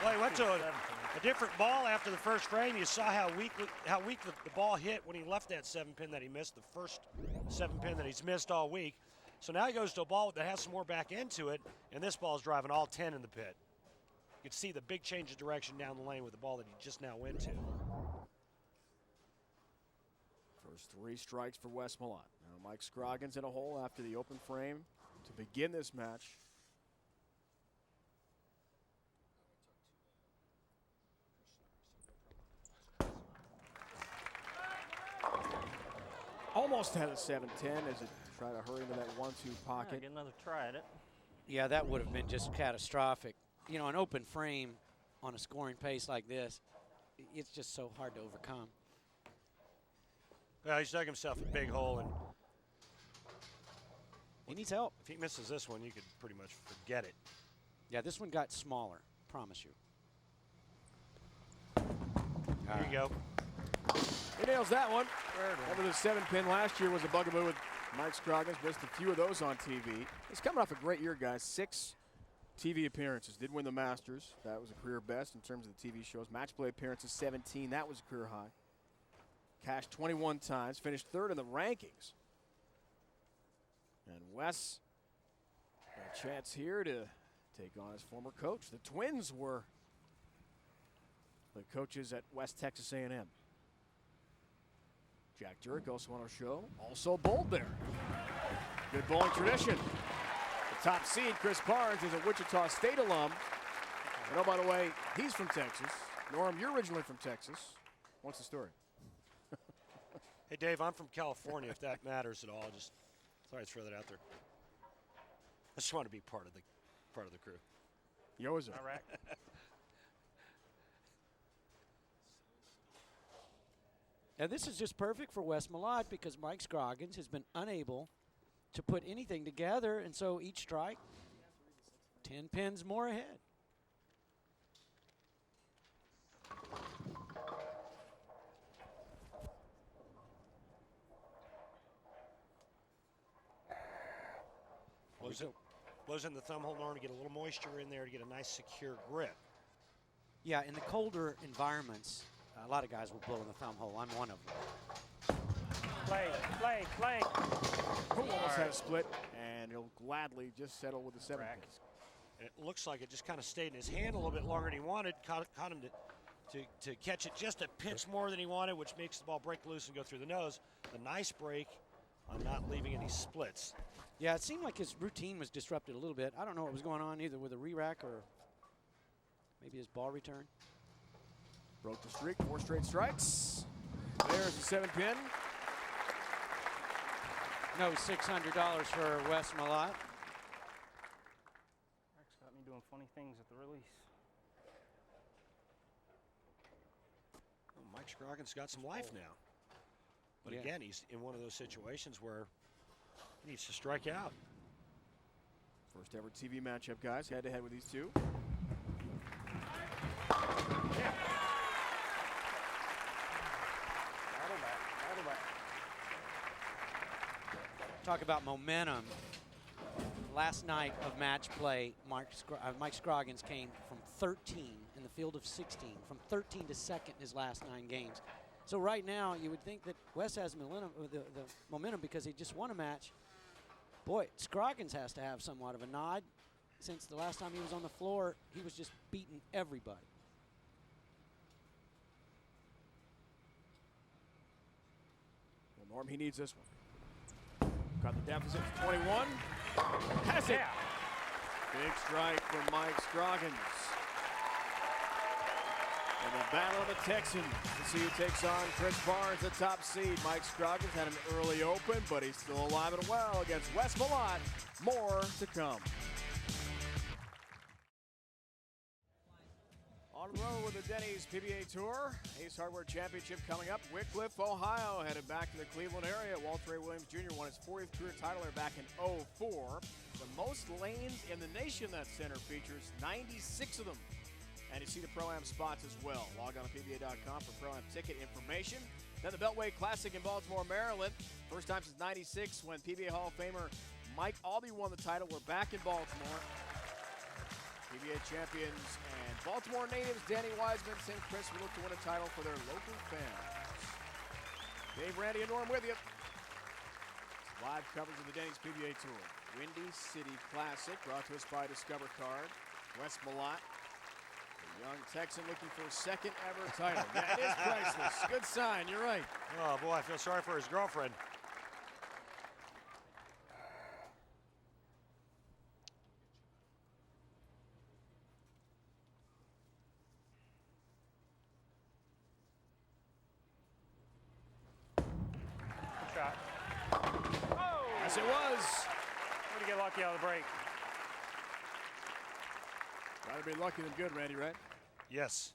Well, he went to a different ball after the first frame. You saw how weak the ball hit when he left that 7-pin that he missed, the first 7-pin that he's missed all week. So now he goes to a ball that has some more back end to it, and this ball is driving all 10 in the pit. You can see the big change of direction down the lane with the ball that he just now went to. First 3 strikes for Wes Malott. Now Mike Scroggins in a hole after the open frame to begin this match. Almost had a 7-10 as it tried to hurry into that 1-2 pocket. Get another try at it. Yeah, that would have been just catastrophic. You know, an open frame on a scoring pace like this, it's just so hard to overcome. Well, he's dug himself a big hole, and he needs help. If he misses this one, you could pretty much forget it. Yeah, this one got smaller, promise you. Here you go. He nails that one. Over the 7-pin last year was a bugaboo with Mike Scroggins. Missed a few of those on TV. He's coming off a great year, guys. 6 TV appearances. Did win the Masters. That was a career best in terms of the TV shows. Match play appearances, 17. That was a career high. Cashed 21 times. Finished 3rd in the rankings. And Wes got a chance here to take on his former coach. The Twins were the coaches at West Texas A&M. Jack Jurek, also on our show, also bowled there. Good bowling tradition. The top seed, Chris Barnes, is a Wichita State alum. And oh, by the way, he's from Texas. Norm, you're originally from Texas. What's the story? Hey, Dave, I'm from California, if that matters at all. Just thought I'd throw that out there. I just want to be part of the crew. You always are. All right. And this is just perfect for Wes Malott because Mike Scroggins has been unable to put anything together, and so each strike, 10 pins more ahead. Blows in the thumb hole in order to get a little moisture in there to get a nice secure grip. Yeah, in the colder environments, a lot of guys will blow in the thumb hole. I'm one of them. Play. Who almost had a split, and he'll gladly just settle with the 7. And it looks like it just kind of stayed in his hand a little bit longer than he wanted. Caught him to catch it just a pinch more than he wanted, which makes the ball break loose and go through the nose. The nice break on not leaving any splits. Yeah, it seemed like his routine was disrupted a little bit. I don't know what was going on, either with a re-rack or maybe his ball return. Broke the streak, 4 straight strikes. There's the 7-pin. No $600 for Wes Malott. Eric's got me doing funny things at the release. Well, Mike Scroggins got some life now. But again, he's in one of those situations where he needs to strike out. First ever TV matchup, guys, head-to-head with these two. Yeah. Talk about momentum. last night of match play, Mike Scroggins came from 13 in the field of 16, from 13 to second in his last 9 games. So right now, you would think that Wes has the momentum because he just won a match. Boy, Scroggins has to have somewhat of a nod. Since the last time he was on the floor, he was just beating everybody. Well, Norm, he needs this one. Got the deficit to 21. Has it. Big strike from Mike Scroggins. In the battle of the Texans, to see who takes on Chris Barnes, the top seed. Mike Scroggins had an early open, but he's still alive and well against Wes Malott. More to come. On the road with the Denny's PBA Tour. Ace Hardware Championship coming up. Wickliffe, Ohio, headed back to the Cleveland area. Walter A. Williams Jr. won his 40th career title there back in '04. The most lanes in the nation that center features, 96 of them. And you see the Pro-Am spots as well. Log on to PBA.com for Pro-Am ticket information. Then the Beltway Classic in Baltimore, Maryland. First time since '96 when PBA Hall of Famer Mike Albee won the title. We're back in Baltimore. PBA champions and Baltimore natives Danny Wiseman, St. Chris will look to win a title for their local fans. Dave, Randy, and Norm with you. Live coverage of the Denny's PBA Tour. Windy City Classic brought to us by Discover Card. Wes Malott, the young Texan looking for his second ever title. Yeah, it is priceless. Good sign, you're right. Oh, boy, I feel sorry for his girlfriend. Shot. Yes, it was. Way to get lucky out of the break. Rather be lucky than good, Randy, right? Yes.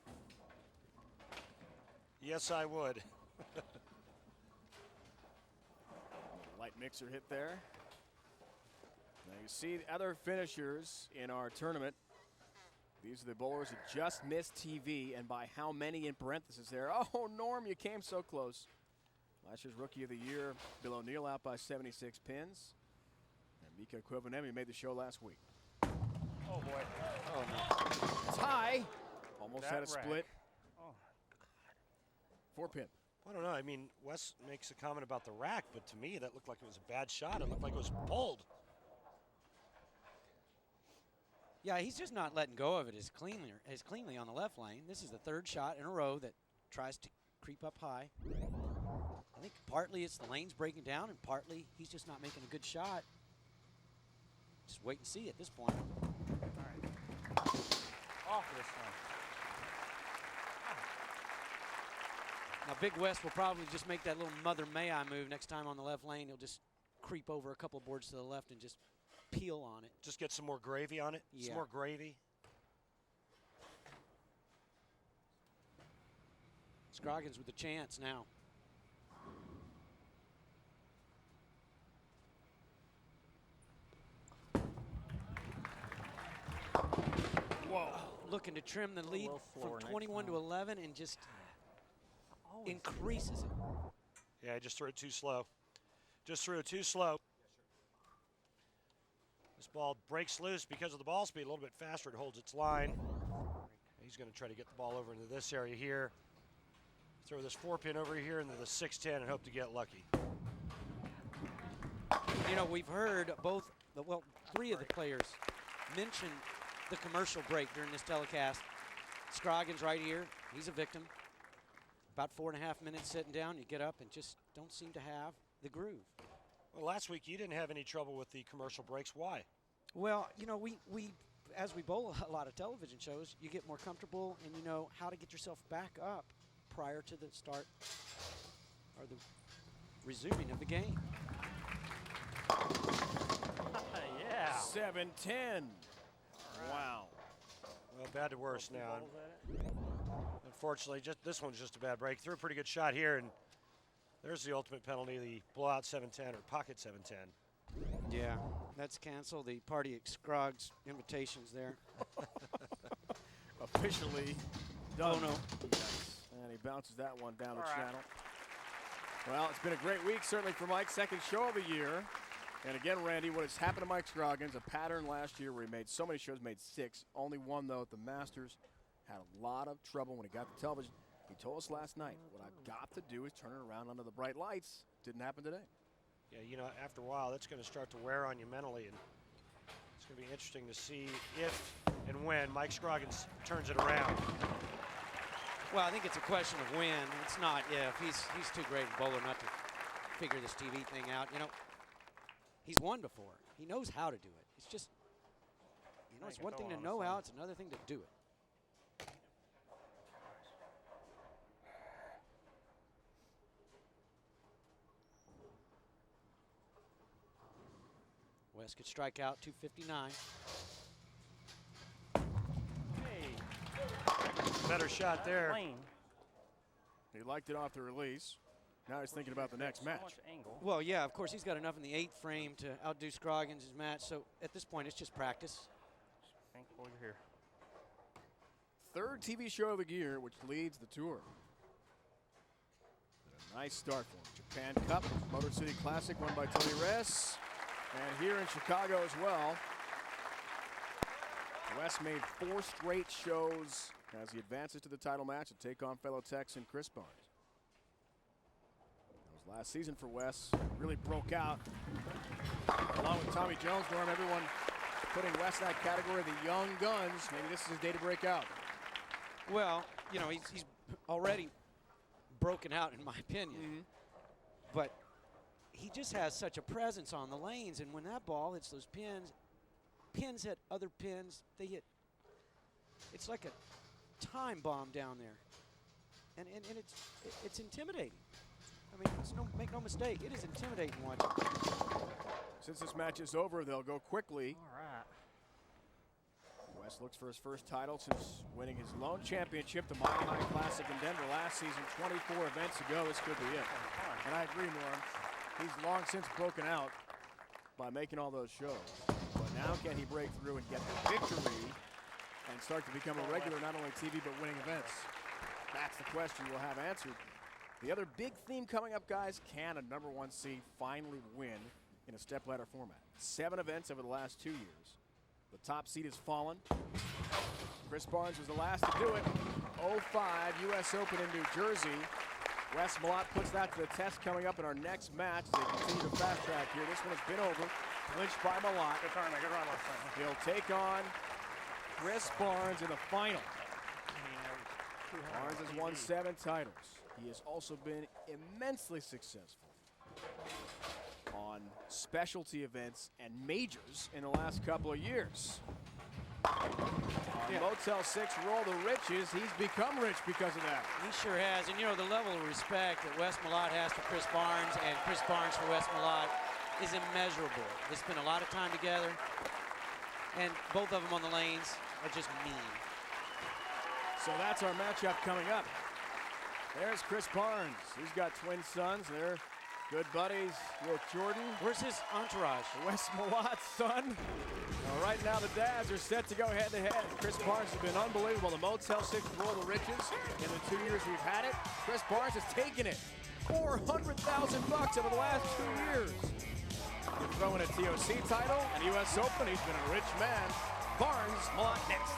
Yes, I would. Light mixer hit there. Now you see the other finishers in our tournament. These are the bowlers that just missed TV, and by how many in parentheses there. Oh, Norm, you came so close. Last year's Rookie of the Year, Bill O'Neill out by 76 pins. And Mika Quivanemi made the show last week. Oh, boy. Oh, no. Tie. Almost That had a rack. split. Oh, 4-pin. I don't know. I mean, Wes makes a comment about the rack, but to me, that looked like it was a bad shot. It looked like it was pulled. Yeah, he's just not letting go of it as cleanly on the left lane. This is the third shot in a row that tries to creep up high. I think partly it's the lane's breaking down, and partly he's just not making a good shot. Just wait and see at this point. all right. Off this one. Now, Big West will probably just make that little Mother May I move next time on the left lane. He'll just creep over a couple of boards to the left and just peel on it. Just get some more gravy on it. Yeah. Some more gravy. Scroggins with a chance now. Whoa. Looking to trim the lead little from slower next 21 to time. 11 and just increases it. Yeah, I just threw it too slow. Just threw it too slow. This ball breaks loose because of the ball speed a little bit faster. It holds its line. He's going to try to get the ball over into this area here. Throw this 4-pin over here into the 6-10 and hope to get lucky. You know, we've heard three of the players mention the commercial break during this telecast. Scroggins right here, he's a victim. About 4.5 minutes sitting down, you get up and just don't seem to have the groove. Well, last week you didn't have any trouble with the commercial breaks. Why? Well, you know, we as we bowl a lot of television shows, you get more comfortable and you know how to get yourself back up prior to the start or the resuming of the game. Yeah. 7-10. Wow. Well, bad to worse now. Unfortunately, this one's just a bad break. Threw a pretty good shot here, and there's the ultimate penalty, the blowout 7-10 or pocket 7-10. Yeah, let's cancel the party at Scroggs invitations there. Officially done. Oh, no. Yes. And he bounces that one down the All right. channel. Well, it's been a great week, certainly for Mike. Second show of the year. And again, Randy, what has happened to Mike Scroggins, a pattern last year where he made so many shows, made 6, only one though at the Masters, had a lot of trouble when he got the television. He told us last night, what I've got to do is turn it around under the bright lights. Didn't happen today. Yeah, you know, after a while, that's going to start to wear on you mentally, and it's going to be interesting to see if and when Mike Scroggins turns it around. Well, I think it's a question of when. It's not if. He's too great a bowler not to figure this TV thing out. You know, he's won before. He knows how to do it. It's just, you know, it's one thing to know how. It's another thing to do it. West could strike out 259. Hey. Better shot there. Lane. He liked it off the release. Now he's thinking about the next match. Well, yeah, of course, he's got enough in the 8th frame to outdo Scroggins' match. So at this point, it's just practice. Thankful you're here. 3rd TV show of the year, which leads the tour. A nice start for him. Japan Cup, Motor City Classic, won by Tony Reyes. And here in Chicago as well. West made 4 straight shows as he advances to the title match to take on fellow Texan Chris Barnes. That was last season for West. Really broke out. Along with Tommy Jones, Norm, everyone putting West in that category, the young guns. Maybe this is his day to break out. Well, you know, he's already broken out, in my opinion. But he just has such a presence on the lanes, and when that ball hits those pins hit other pins, they hit. It's like a time bomb down there, and it's intimidating. I mean, make no mistake, it is intimidating watching. Since this match is over, they'll go quickly. All right. West looks for his first title since winning his lone championship, the Mile High Classic in Denver last season. 24 events ago, this could be it. And I agree, Norm. He's long since broken out by making all those shows. But now can he break through and get the victory and start to become a regular, not only TV, but winning events? That's the question we'll have answered. The other big theme coming up, guys, can a #1 seed finally win in a stepladder format? 7 events over the last 2 years. The top seed has fallen. Chris Barnes was the last to do it. 05 U.S. Open in New Jersey. Wes Malott puts that to the test coming up in our next match. They continue to fast track here. This one has been over. Clinched by Malott. Good run last time. He'll take on Chris Barnes in the final. Barnes has won 7 titles. He has also been immensely successful on specialty events and majors in the last couple of years. Motel 6 roll the riches. He's become rich because of that. He sure has, and you know the level of respect that Wes Malott has for Chris Barnes and Chris Barnes for Wes Malott is immeasurable. They spend a lot of time together, and both of them on the lanes are just mean. So that's our matchup coming up. There's Chris Barnes. He's got twin sons. They're good buddies with Jordan. Where's his entourage? Wes Malott's son. Well, right now the dads are set to go head-to-head. Chris Barnes has been unbelievable. The Motel 6 roll the riches in the 2 years we've had it. Chris Barnes has taken it. $400,000 over the last 2 years. You throw in a TOC title and U.S. Open. He's been a rich man. Barnes, Malott next.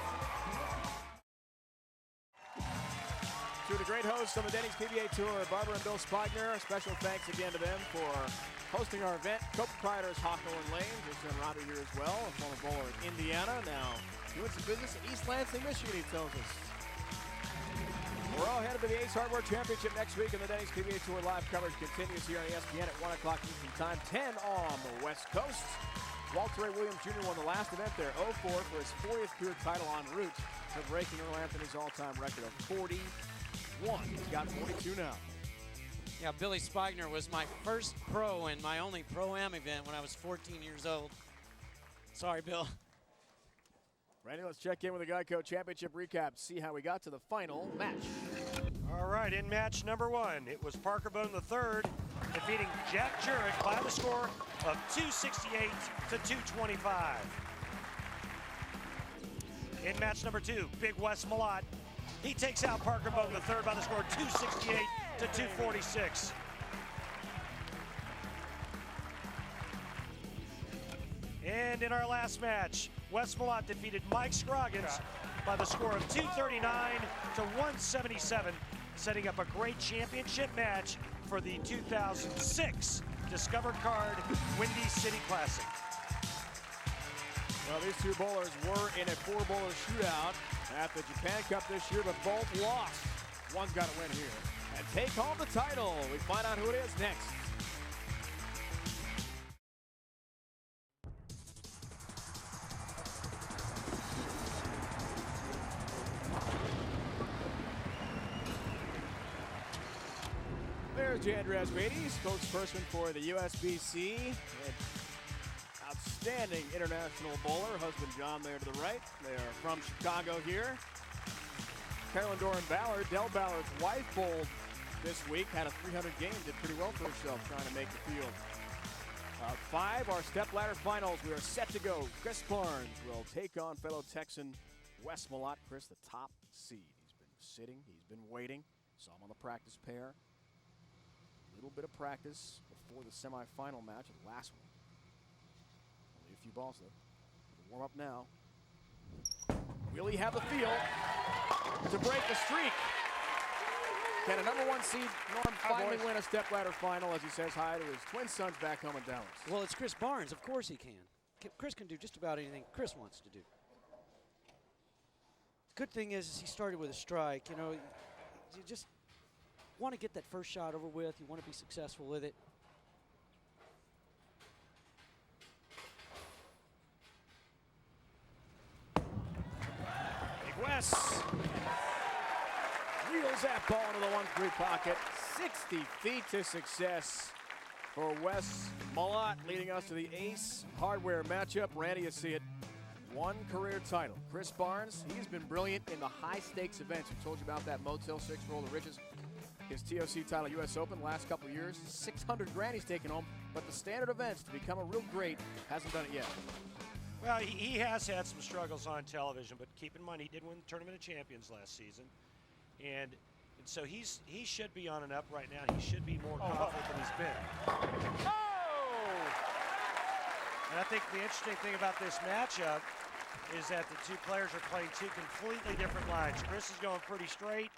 To the great hosts on the Denny's PBA Tour, Barbara and Bill Spigner. A special thanks again to them for hosting our event. Co-proprietors Hawthorn Lane, Jason and Robbie here as well. A former bowler in Indiana, now doing some business in East Lansing, Michigan, he tells us. We're all headed to the Ace Hardware Championship next week, and the Denny's PBA Tour live coverage continues here on ESPN at 1 o'clock Eastern Time, 10 on the West Coast. Walter Ray Williams Jr. won the last event there, 04, for his 40th career title en route to breaking Earl Anthony's all-time record of 41. He's got 42 now. Yeah, Billy Spigner was my first pro and my only Pro-Am event when I was 14 years old. Sorry, Bill. Randy, let's check in with the Geico Championship recap, see how we got to the final match. All right, in match number 1, it was Parker Bohn III defeating Jack Jurek by the score of 268 to 225. In match number 2, Big Wes Malott. He takes out Parker Bohn III by the score of 268 to 246. And in our last match, West Malott defeated Mike Scroggins by the score of 239 to 177, setting up a great championship match for the 2006 Discover Card Windy City Classic. Well, these two bowlers were in a four-bowler shootout at the Japan Cup this year, but both lost. One's got to win here and take home the title. We find out who it is next. There's Jan Dresbeady, spokesperson for the USBC. And outstanding international bowler. Husband John there to the right. They are from Chicago here. Carolyn Doran Ballard, Del Ballard's wife, bowled this week. Had a 300 game, did pretty well for herself trying to make the field. 5 are Stepladder finals. We are set to go. Chris Barnes will take on fellow Texan Wes Malott. Chris, the top seed. He's been sitting, he's been waiting. Saw him on the practice pair. A little bit of practice before the semifinal match, the last one. Only a few balls though. Warm up now. Will he have the field to break the streak? Can a #1 seed Norm finally win a stepladder final, as he says hi to his twin sons back home in Dallas? Well, it's Chris Barnes. Of course he can. Chris can do just about anything Chris wants to do. The good thing is he started with a strike. You know, you just want to get that first shot over with. You want to be successful with it. Big Wes wheels that ball into the 1-3 pocket. 60 feet to success for Wes Malott, leading us to the Ace Hardware matchup. Randy, you see it. 1 career title. Chris Barnes, he's been brilliant in the high-stakes events. We told you about that Motel 6 Roll the Riches. His TOC title, U.S. Open, last couple of years. 600 grand he's taken home, but the standard events to become a real great hasn't done it yet. Well, he has had some struggles on television, but keep in mind he did win the Tournament of Champions last season. And so he should be on and up right now. He should be more confident than he's been. And I think the interesting thing about this matchup is that the two players are playing two completely different lines. Chris is going pretty straight.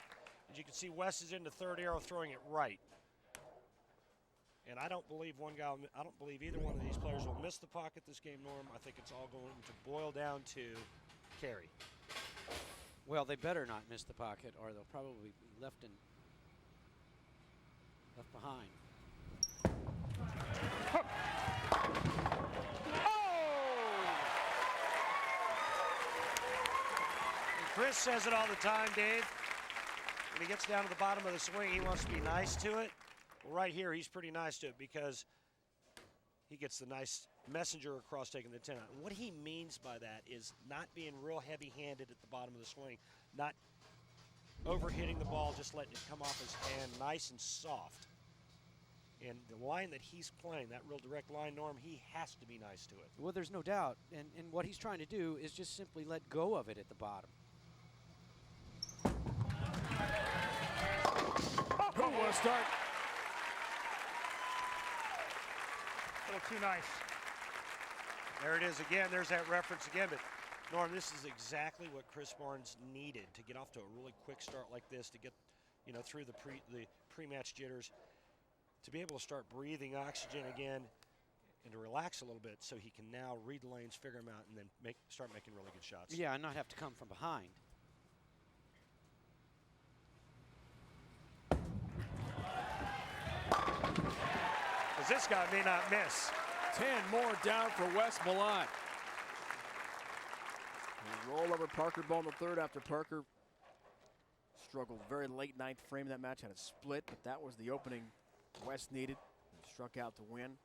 As you can see, Wes is in the third arrow throwing it right. And I don't believe either one of these players will miss the pocket this game, Norm. I think it's all going to boil down to carry. Well, they better not miss the pocket, or they'll probably be left behind. And Chris says it all the time, Dave. When he gets down to the bottom of the swing, he wants to be nice to it. Well, right here, he's pretty nice to it because he gets the nice messenger across taking the 10 out. And what he means by that is not being real heavy-handed at the bottom of the swing, not overhitting the ball, just letting it come off his hand nice and soft. And the line that he's playing, that real direct line, Norm, he has to be nice to it. Well, there's no doubt. And what he's trying to do is just simply let go of it at the bottom. Who will start? A little too nice. There it is again. There's that reference again. But, Norm, this is exactly what Chris Barnes needed to get off to a really quick start like this, to get, through the pre-match jitters, to be able to start breathing oxygen again and to relax a little bit so he can now read the lanes, figure them out, and then start making really good shots. Yeah, and not have to come from behind. Because this guy may not miss. 10 more down for Wes Malott. Roll over Parker Bohn the third after Parker struggled very late ninth frame in that match, had a split, but that was the opening Wes needed. He struck out to win. And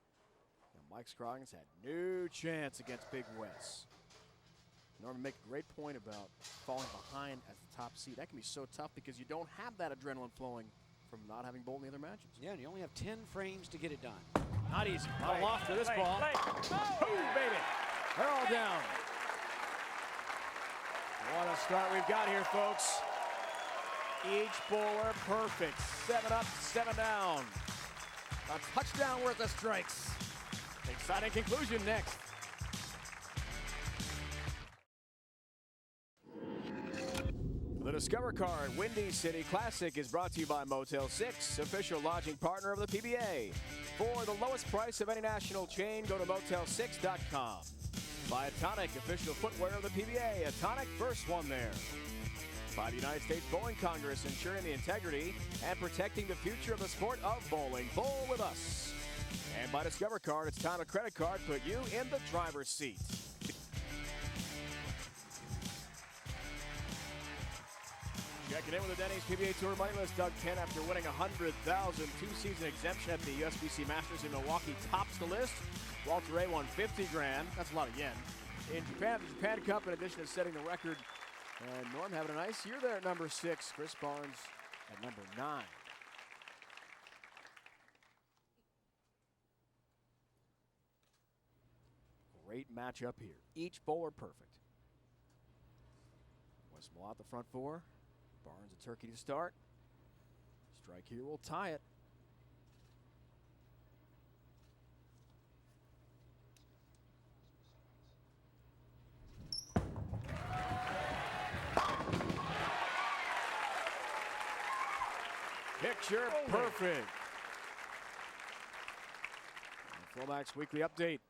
Mike Scroggins had no chance against Big Wes. Norman make a great point about falling behind as the top seed. That can be so tough because you don't have that adrenaline flowing from not having bowled in the other matches. Yeah, and you only have 10 frames to get it done. Not easy. Not a loft for this ball. Boom, baby. They're all down. What a start we've got here, folks. Each bowler perfect. 7 up, 7 down. A touchdown worth of strikes. Exciting conclusion next. Discover Card Windy City Classic is brought to you by Motel 6, official lodging partner of the PBA. For the lowest price of any national chain, go to motel6.com. By Atonic, official footwear of the PBA. Atonic, first one there. By the United States Bowling Congress, ensuring the integrity and protecting the future of the sport of bowling. Bowl with us. And by Discover Card, it's time a credit card put you in the driver's seat. Checking in with the Denny's PBA Tour money list, Doug 10 after winning $100,000 two-season exemption at the USBC Masters in Milwaukee tops the list. Walter Ray won 50 grand. That's a lot of yen. In Japan, the Japan Cup, in addition to setting the record. And Norm having a nice year there at number 6. Chris Barnes at number 9. Great matchup here. Each bowler perfect. Wes Malott the front 4. Barnes a turkey to start. Strike here will tie it. Picture perfect. Flowmax Weekly Update.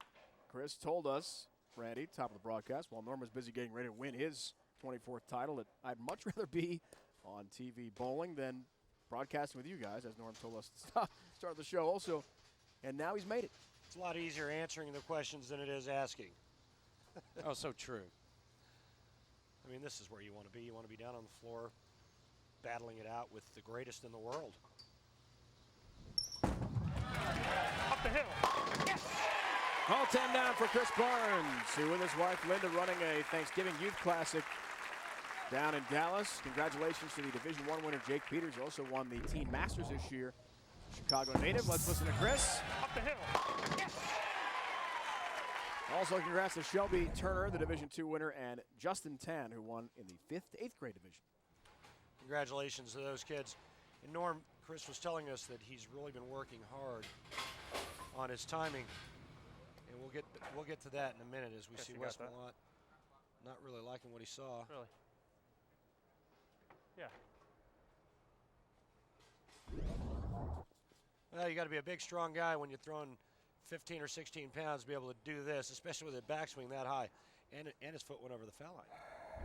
Chris told us, Randy, top of the broadcast, while Norm was busy getting ready to win his 24th title, that I'd much rather be on TV bowling than broadcasting with you guys, as Norm told us to start the show also. And now he's made it. It's a lot easier answering the questions than it is asking. Oh, so true. I mean, this is where you want to be. You want to be down on the floor, battling it out with the greatest in the world. Up the hill. Yes! All 10 down for Chris Barnes, who with his wife Linda running a Thanksgiving Youth Classic down in Dallas. Congratulations to the Division I winner Jake Peters, who also won the Teen Masters this year. Chicago native. Let's listen to Chris. Up the hill. Yes! Also congrats to Shelby Turner, the Division II winner, and Justin Tan, who won in the 5th to 8th grade division. Congratulations to those kids. And Norm, Chris was telling us that he's really been working hard on his timing. And we'll get to that in a minute as we see Wes Malott not really liking what he saw. Really? Yeah. Well, you got to be a big, strong guy when you're throwing 15 or 16 pounds to be able to do this, especially with a backswing that high. And his foot went over the foul line.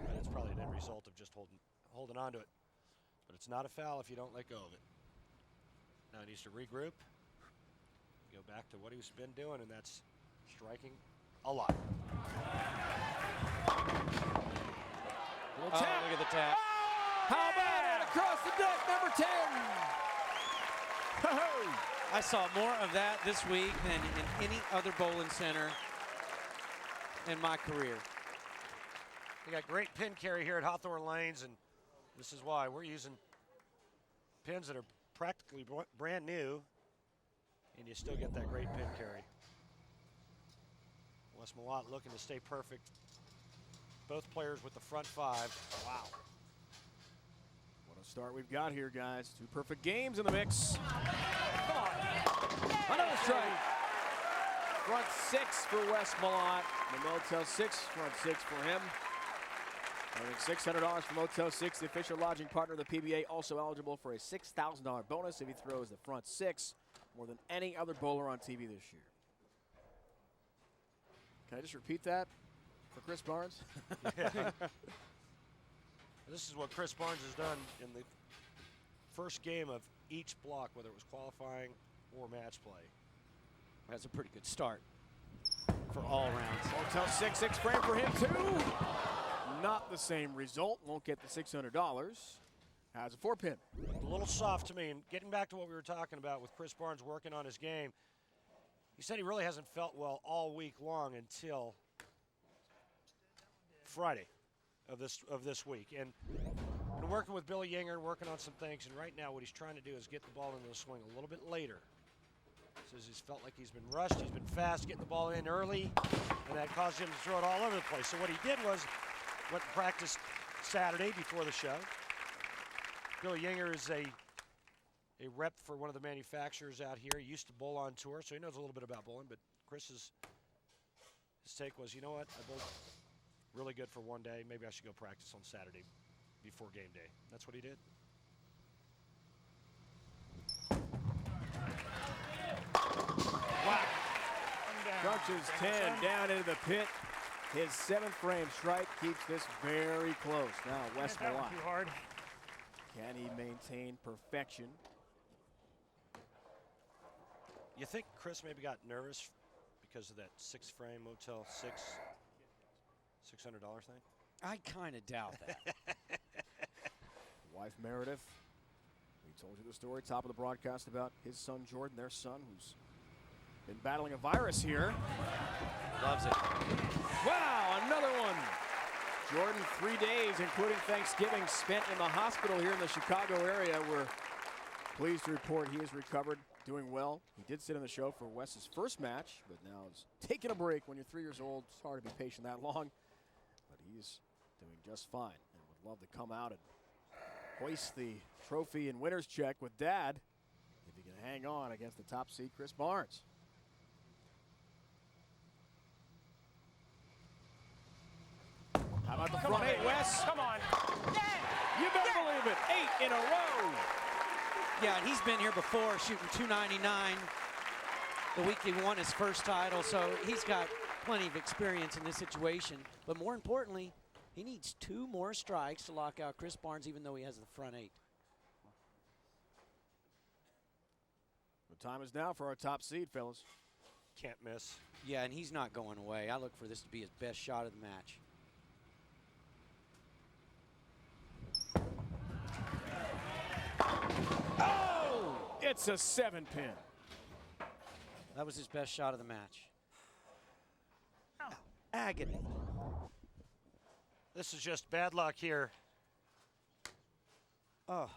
And it's probably an end result of just holding on to it. But it's not a foul if you don't let go of it. Now he needs to regroup, go back to what he's been doing, and that's striking a lot. Oh, look at the tap. How about it across the deck, number 10? I saw more of that this week than in any other bowling center in my career. We got great pin carry here at Hawthorn Lanes, and this is why we're using pins that are practically brand new, and you still get that great pin carry. Wes Malott looking to stay perfect. Both players with the front 5. Wow. What a start we've got here, guys. 2 perfect games in the mix. Another strike. Front 6 for Wes Malott. The Motel 6, front 6 for him. $600 for Motel 6, the official lodging partner of the PBA, also eligible for a $6,000 bonus if he throws the front 6, more than any other bowler on TV this year. Can I just repeat that for Chris Barnes? Yeah. This is what Chris Barnes has done in the first game of each block, whether it was qualifying or match play. That's a pretty good start for all rounds. Motel 6 frame for him too. Not the same result. Won't get the $600. Has a 4-pin. A little soft to me. And getting back to what we were talking about with Chris Barnes working on his game, he said he really hasn't felt well all week long until Friday of this week. And been working with Billy Yinger, working on some things, and right now what he's trying to do is get the ball into the swing a little bit later. Says he's felt like he's been rushed, he's been fast getting the ball in early, and that caused him to throw it all over the place. So what he did was went and practiced Saturday before the show. Billy Yinger is a rep for one of the manufacturers out here. He used to bowl on tour, so he knows a little bit about bowling, but his take was, you know what, I bowled really good for one day. Maybe I should go practice on Saturday. before game day. That's what he did. Wow. Crunches 10 down into the pit. His 7th frame strike keeps this very close. Now Wes Malott. Too hard. Can he maintain perfection? You think Chris maybe got nervous because of that 6-frame Motel 6 $600 thing? I kind of doubt that. Wife Meredith. We told you the story, top of the broadcast, about his son Jordan, their son, who's been battling a virus here. Loves it. Wow, another one. Jordan, 3 days, including Thanksgiving, spent in the hospital here in the Chicago area. We're pleased to report he has recovered, doing well. He did sit in the show for Wes's first match, but now is taking a break. When you're 3 years old, it's hard to be patient that long. But he's doing just fine and would love to come out and hoist the trophy in winner's check with Dad if he can hang on against the top seed Chris Barnes. How about the front 8, Wes? Come on. You better believe it. 8 in a row. Yeah, and he's been here before shooting 299 the week he won his first title, so he's got plenty of experience in this situation. But more importantly, he needs 2 more strikes to lock out Chris Barnes, even though he has the front 8. The time is now for our top seed, fellas. Can't miss. Yeah, and he's not going away. I look for this to be his best shot of the match. Oh! It's a 7-pin. That was his best shot of the match. Agony. This is just bad luck here. Oh.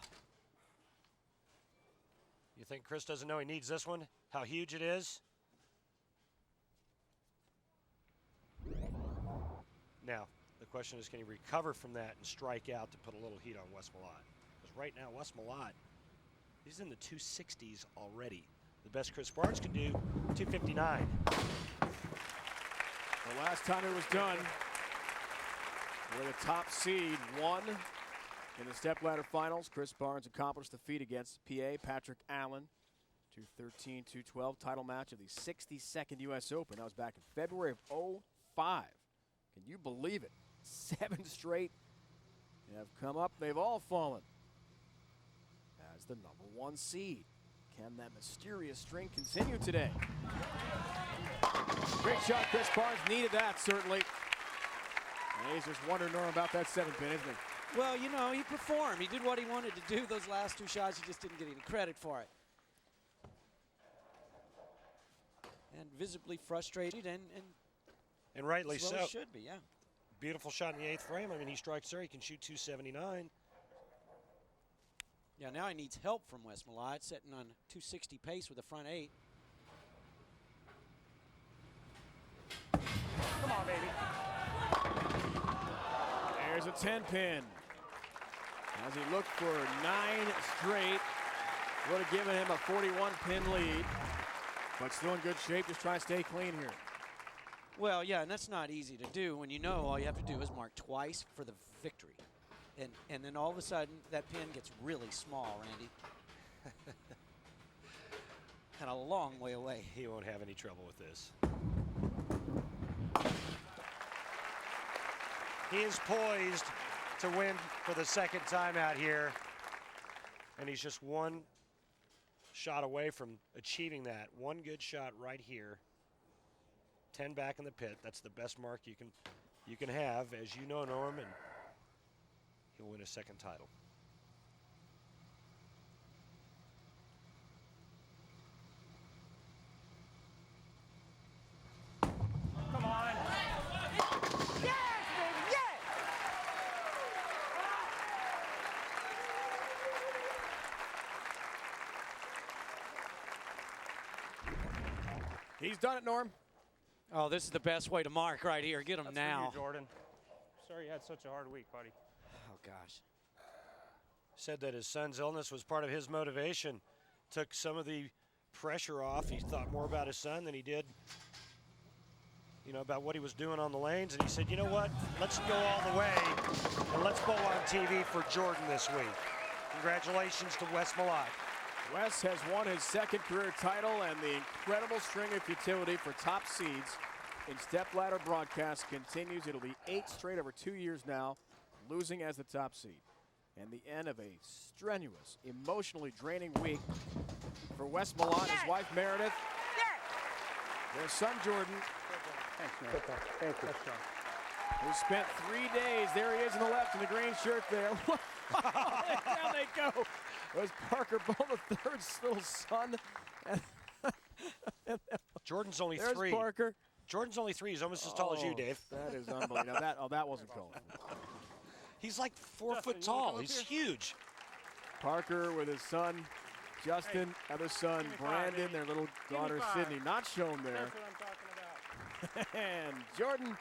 You think Chris doesn't know he needs this one? How huge it is? Now, the question is, can he recover from that and strike out to put a little heat on Wes Malott? Because right now, Wes Malott, he's in the 260s already. The best Chris Barnes can do, 259. The last time it was done, where the top seed won in the Stepladder finals, Chris Barnes accomplished the feat against PA Patrick Allen. 213-212 title match of the 62nd U.S. Open. That was back in February of 05. Can you believe it? 7 straight have come up. They've all fallen as the #1 seed. Can that mysterious string continue today? Great shot, Chris Barnes. Needed that, certainly. And he's just wondering, Norm, about that 7-pin, isn't he? Well, you know, he performed. He did what he wanted to do. Those last 2 shots, he just didn't get any credit for it. And visibly frustrated And rightly as well so. he should be, yeah. Beautiful shot in the 8th frame. I mean, he strikes there. He can shoot 279. Yeah, now he needs help from Wes Malott, sitting on 260 pace with the front 8. Come on, baby. There's a 10-pin. As he looked for 9 straight, would have given him a 41-pin lead. But still in good shape, just trying to stay clean here. Well, yeah, and that's not easy to do when you know all you have to do is mark twice for the victory. And then all of a sudden, that pin gets really small, Randy. And a long way away. He won't have any trouble with this. He is poised to win for the 2nd time out here. And he's just 1 shot away from achieving that. 1 good shot right here. 10 back in the pit. That's the best mark you can have, as you know, Norm, and he'll win a 2nd title. Come on. Yes, baby, yes! He's done it, Norm. Oh, this is the best way to mark right here. Get him That's now. for you, Jordan. Sorry you had such a hard week, buddy. Oh, gosh. Said that his son's illness was part of his motivation. Took some of the pressure off. He thought more about his son than he did about what he was doing on the lanes, and he said, you know what, let's go all the way, and let's bowl on TV for Jordan this week. Congratulations to Wes Malott. Wes has won his second career title, and the incredible string of futility for top seeds in Stepladder broadcast continues. It'll be 8 straight over 2 years now, losing as the top seed. And the end of a strenuous, emotionally draining week for Wes Malott, his wife Meredith, their son Jordan, Thanks, man. Thank you. who spent 3 days. There he is in the left in the green shirt there. Down they go. It was Parker Bohn, the third's little son. Jordan's only There's 3. Parker. Jordan's only 3. He's almost as tall as you, Dave. That is unbelievable. That wasn't called. He's like 4 foot tall. He's huge. Parker with his son, Justin, other son, Brandon, their little daughter, Sydney, not shown there. That's what I'm talking about. And Jordan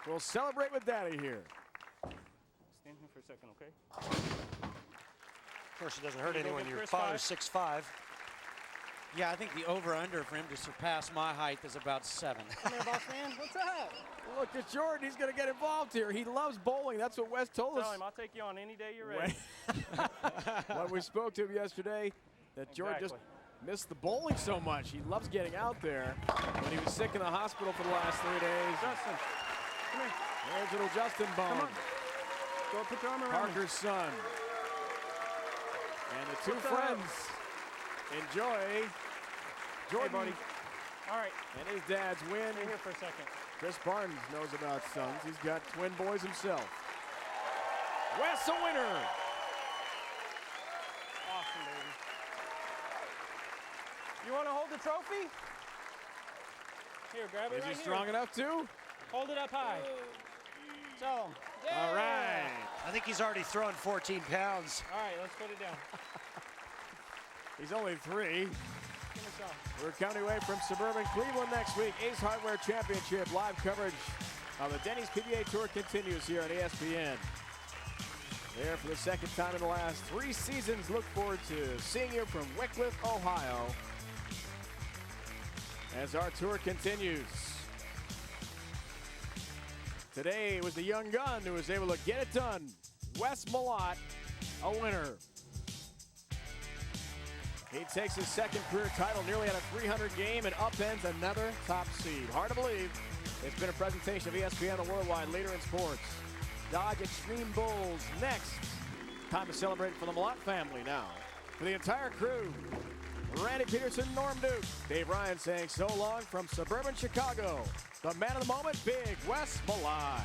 will celebrate with Daddy here. Stand here for a second, okay? Of course, it doesn't hurt You go anyone. get Your Chris father's 5. 6'5". Yeah, I think the over-under for him to surpass my height is about 7. Come here, boss man. What's up? Look at Jordan. He's going to get involved here. He loves bowling. That's what Wes told us. Tell him I'll take you on any day you're ready. When we spoke to him yesterday, that Jordan just missed the bowling so much. He loves getting out there. When he was sick in the hospital for the last 3 days. Justin, come here. There's little Justin Bohn. Come on. Go put your arm around me. Parker's son. And the two What's up? friends enjoy Jordan Hey, buddy. All right. and his dad's win. Stay here for a second. Chris Barnes knows about sons. He's got twin boys himself. Wes a winner. Awesome, baby. You want to hold the trophy? Here, grab it Is right he strong here. enough to? Hold it up high. So, All right. I think he's already thrown 14 pounds. All right, let's put it down. He's only 3. Give me some. We're counting away from suburban Cleveland next week. Ace Hardware Championship live coverage of the Denny's PBA Tour continues here on ESPN. There for the second time in the last 3 seasons. Look forward to seeing you from Wickliffe, Ohio, as our tour continues. Today it was the young gun who was able to get it done. Wes Malott, a winner. He takes his second career title, nearly at a 300 game, and upends another top seed. Hard to believe. It's been a presentation of ESPN, the worldwide leader in sports. Dodge Extreme Bulls next. Time to celebrate for the Malott family now. For the entire crew, Randy Peterson, Norm Duke, Dave Ryan saying so long from suburban Chicago. The man of the moment, big Wes Malott.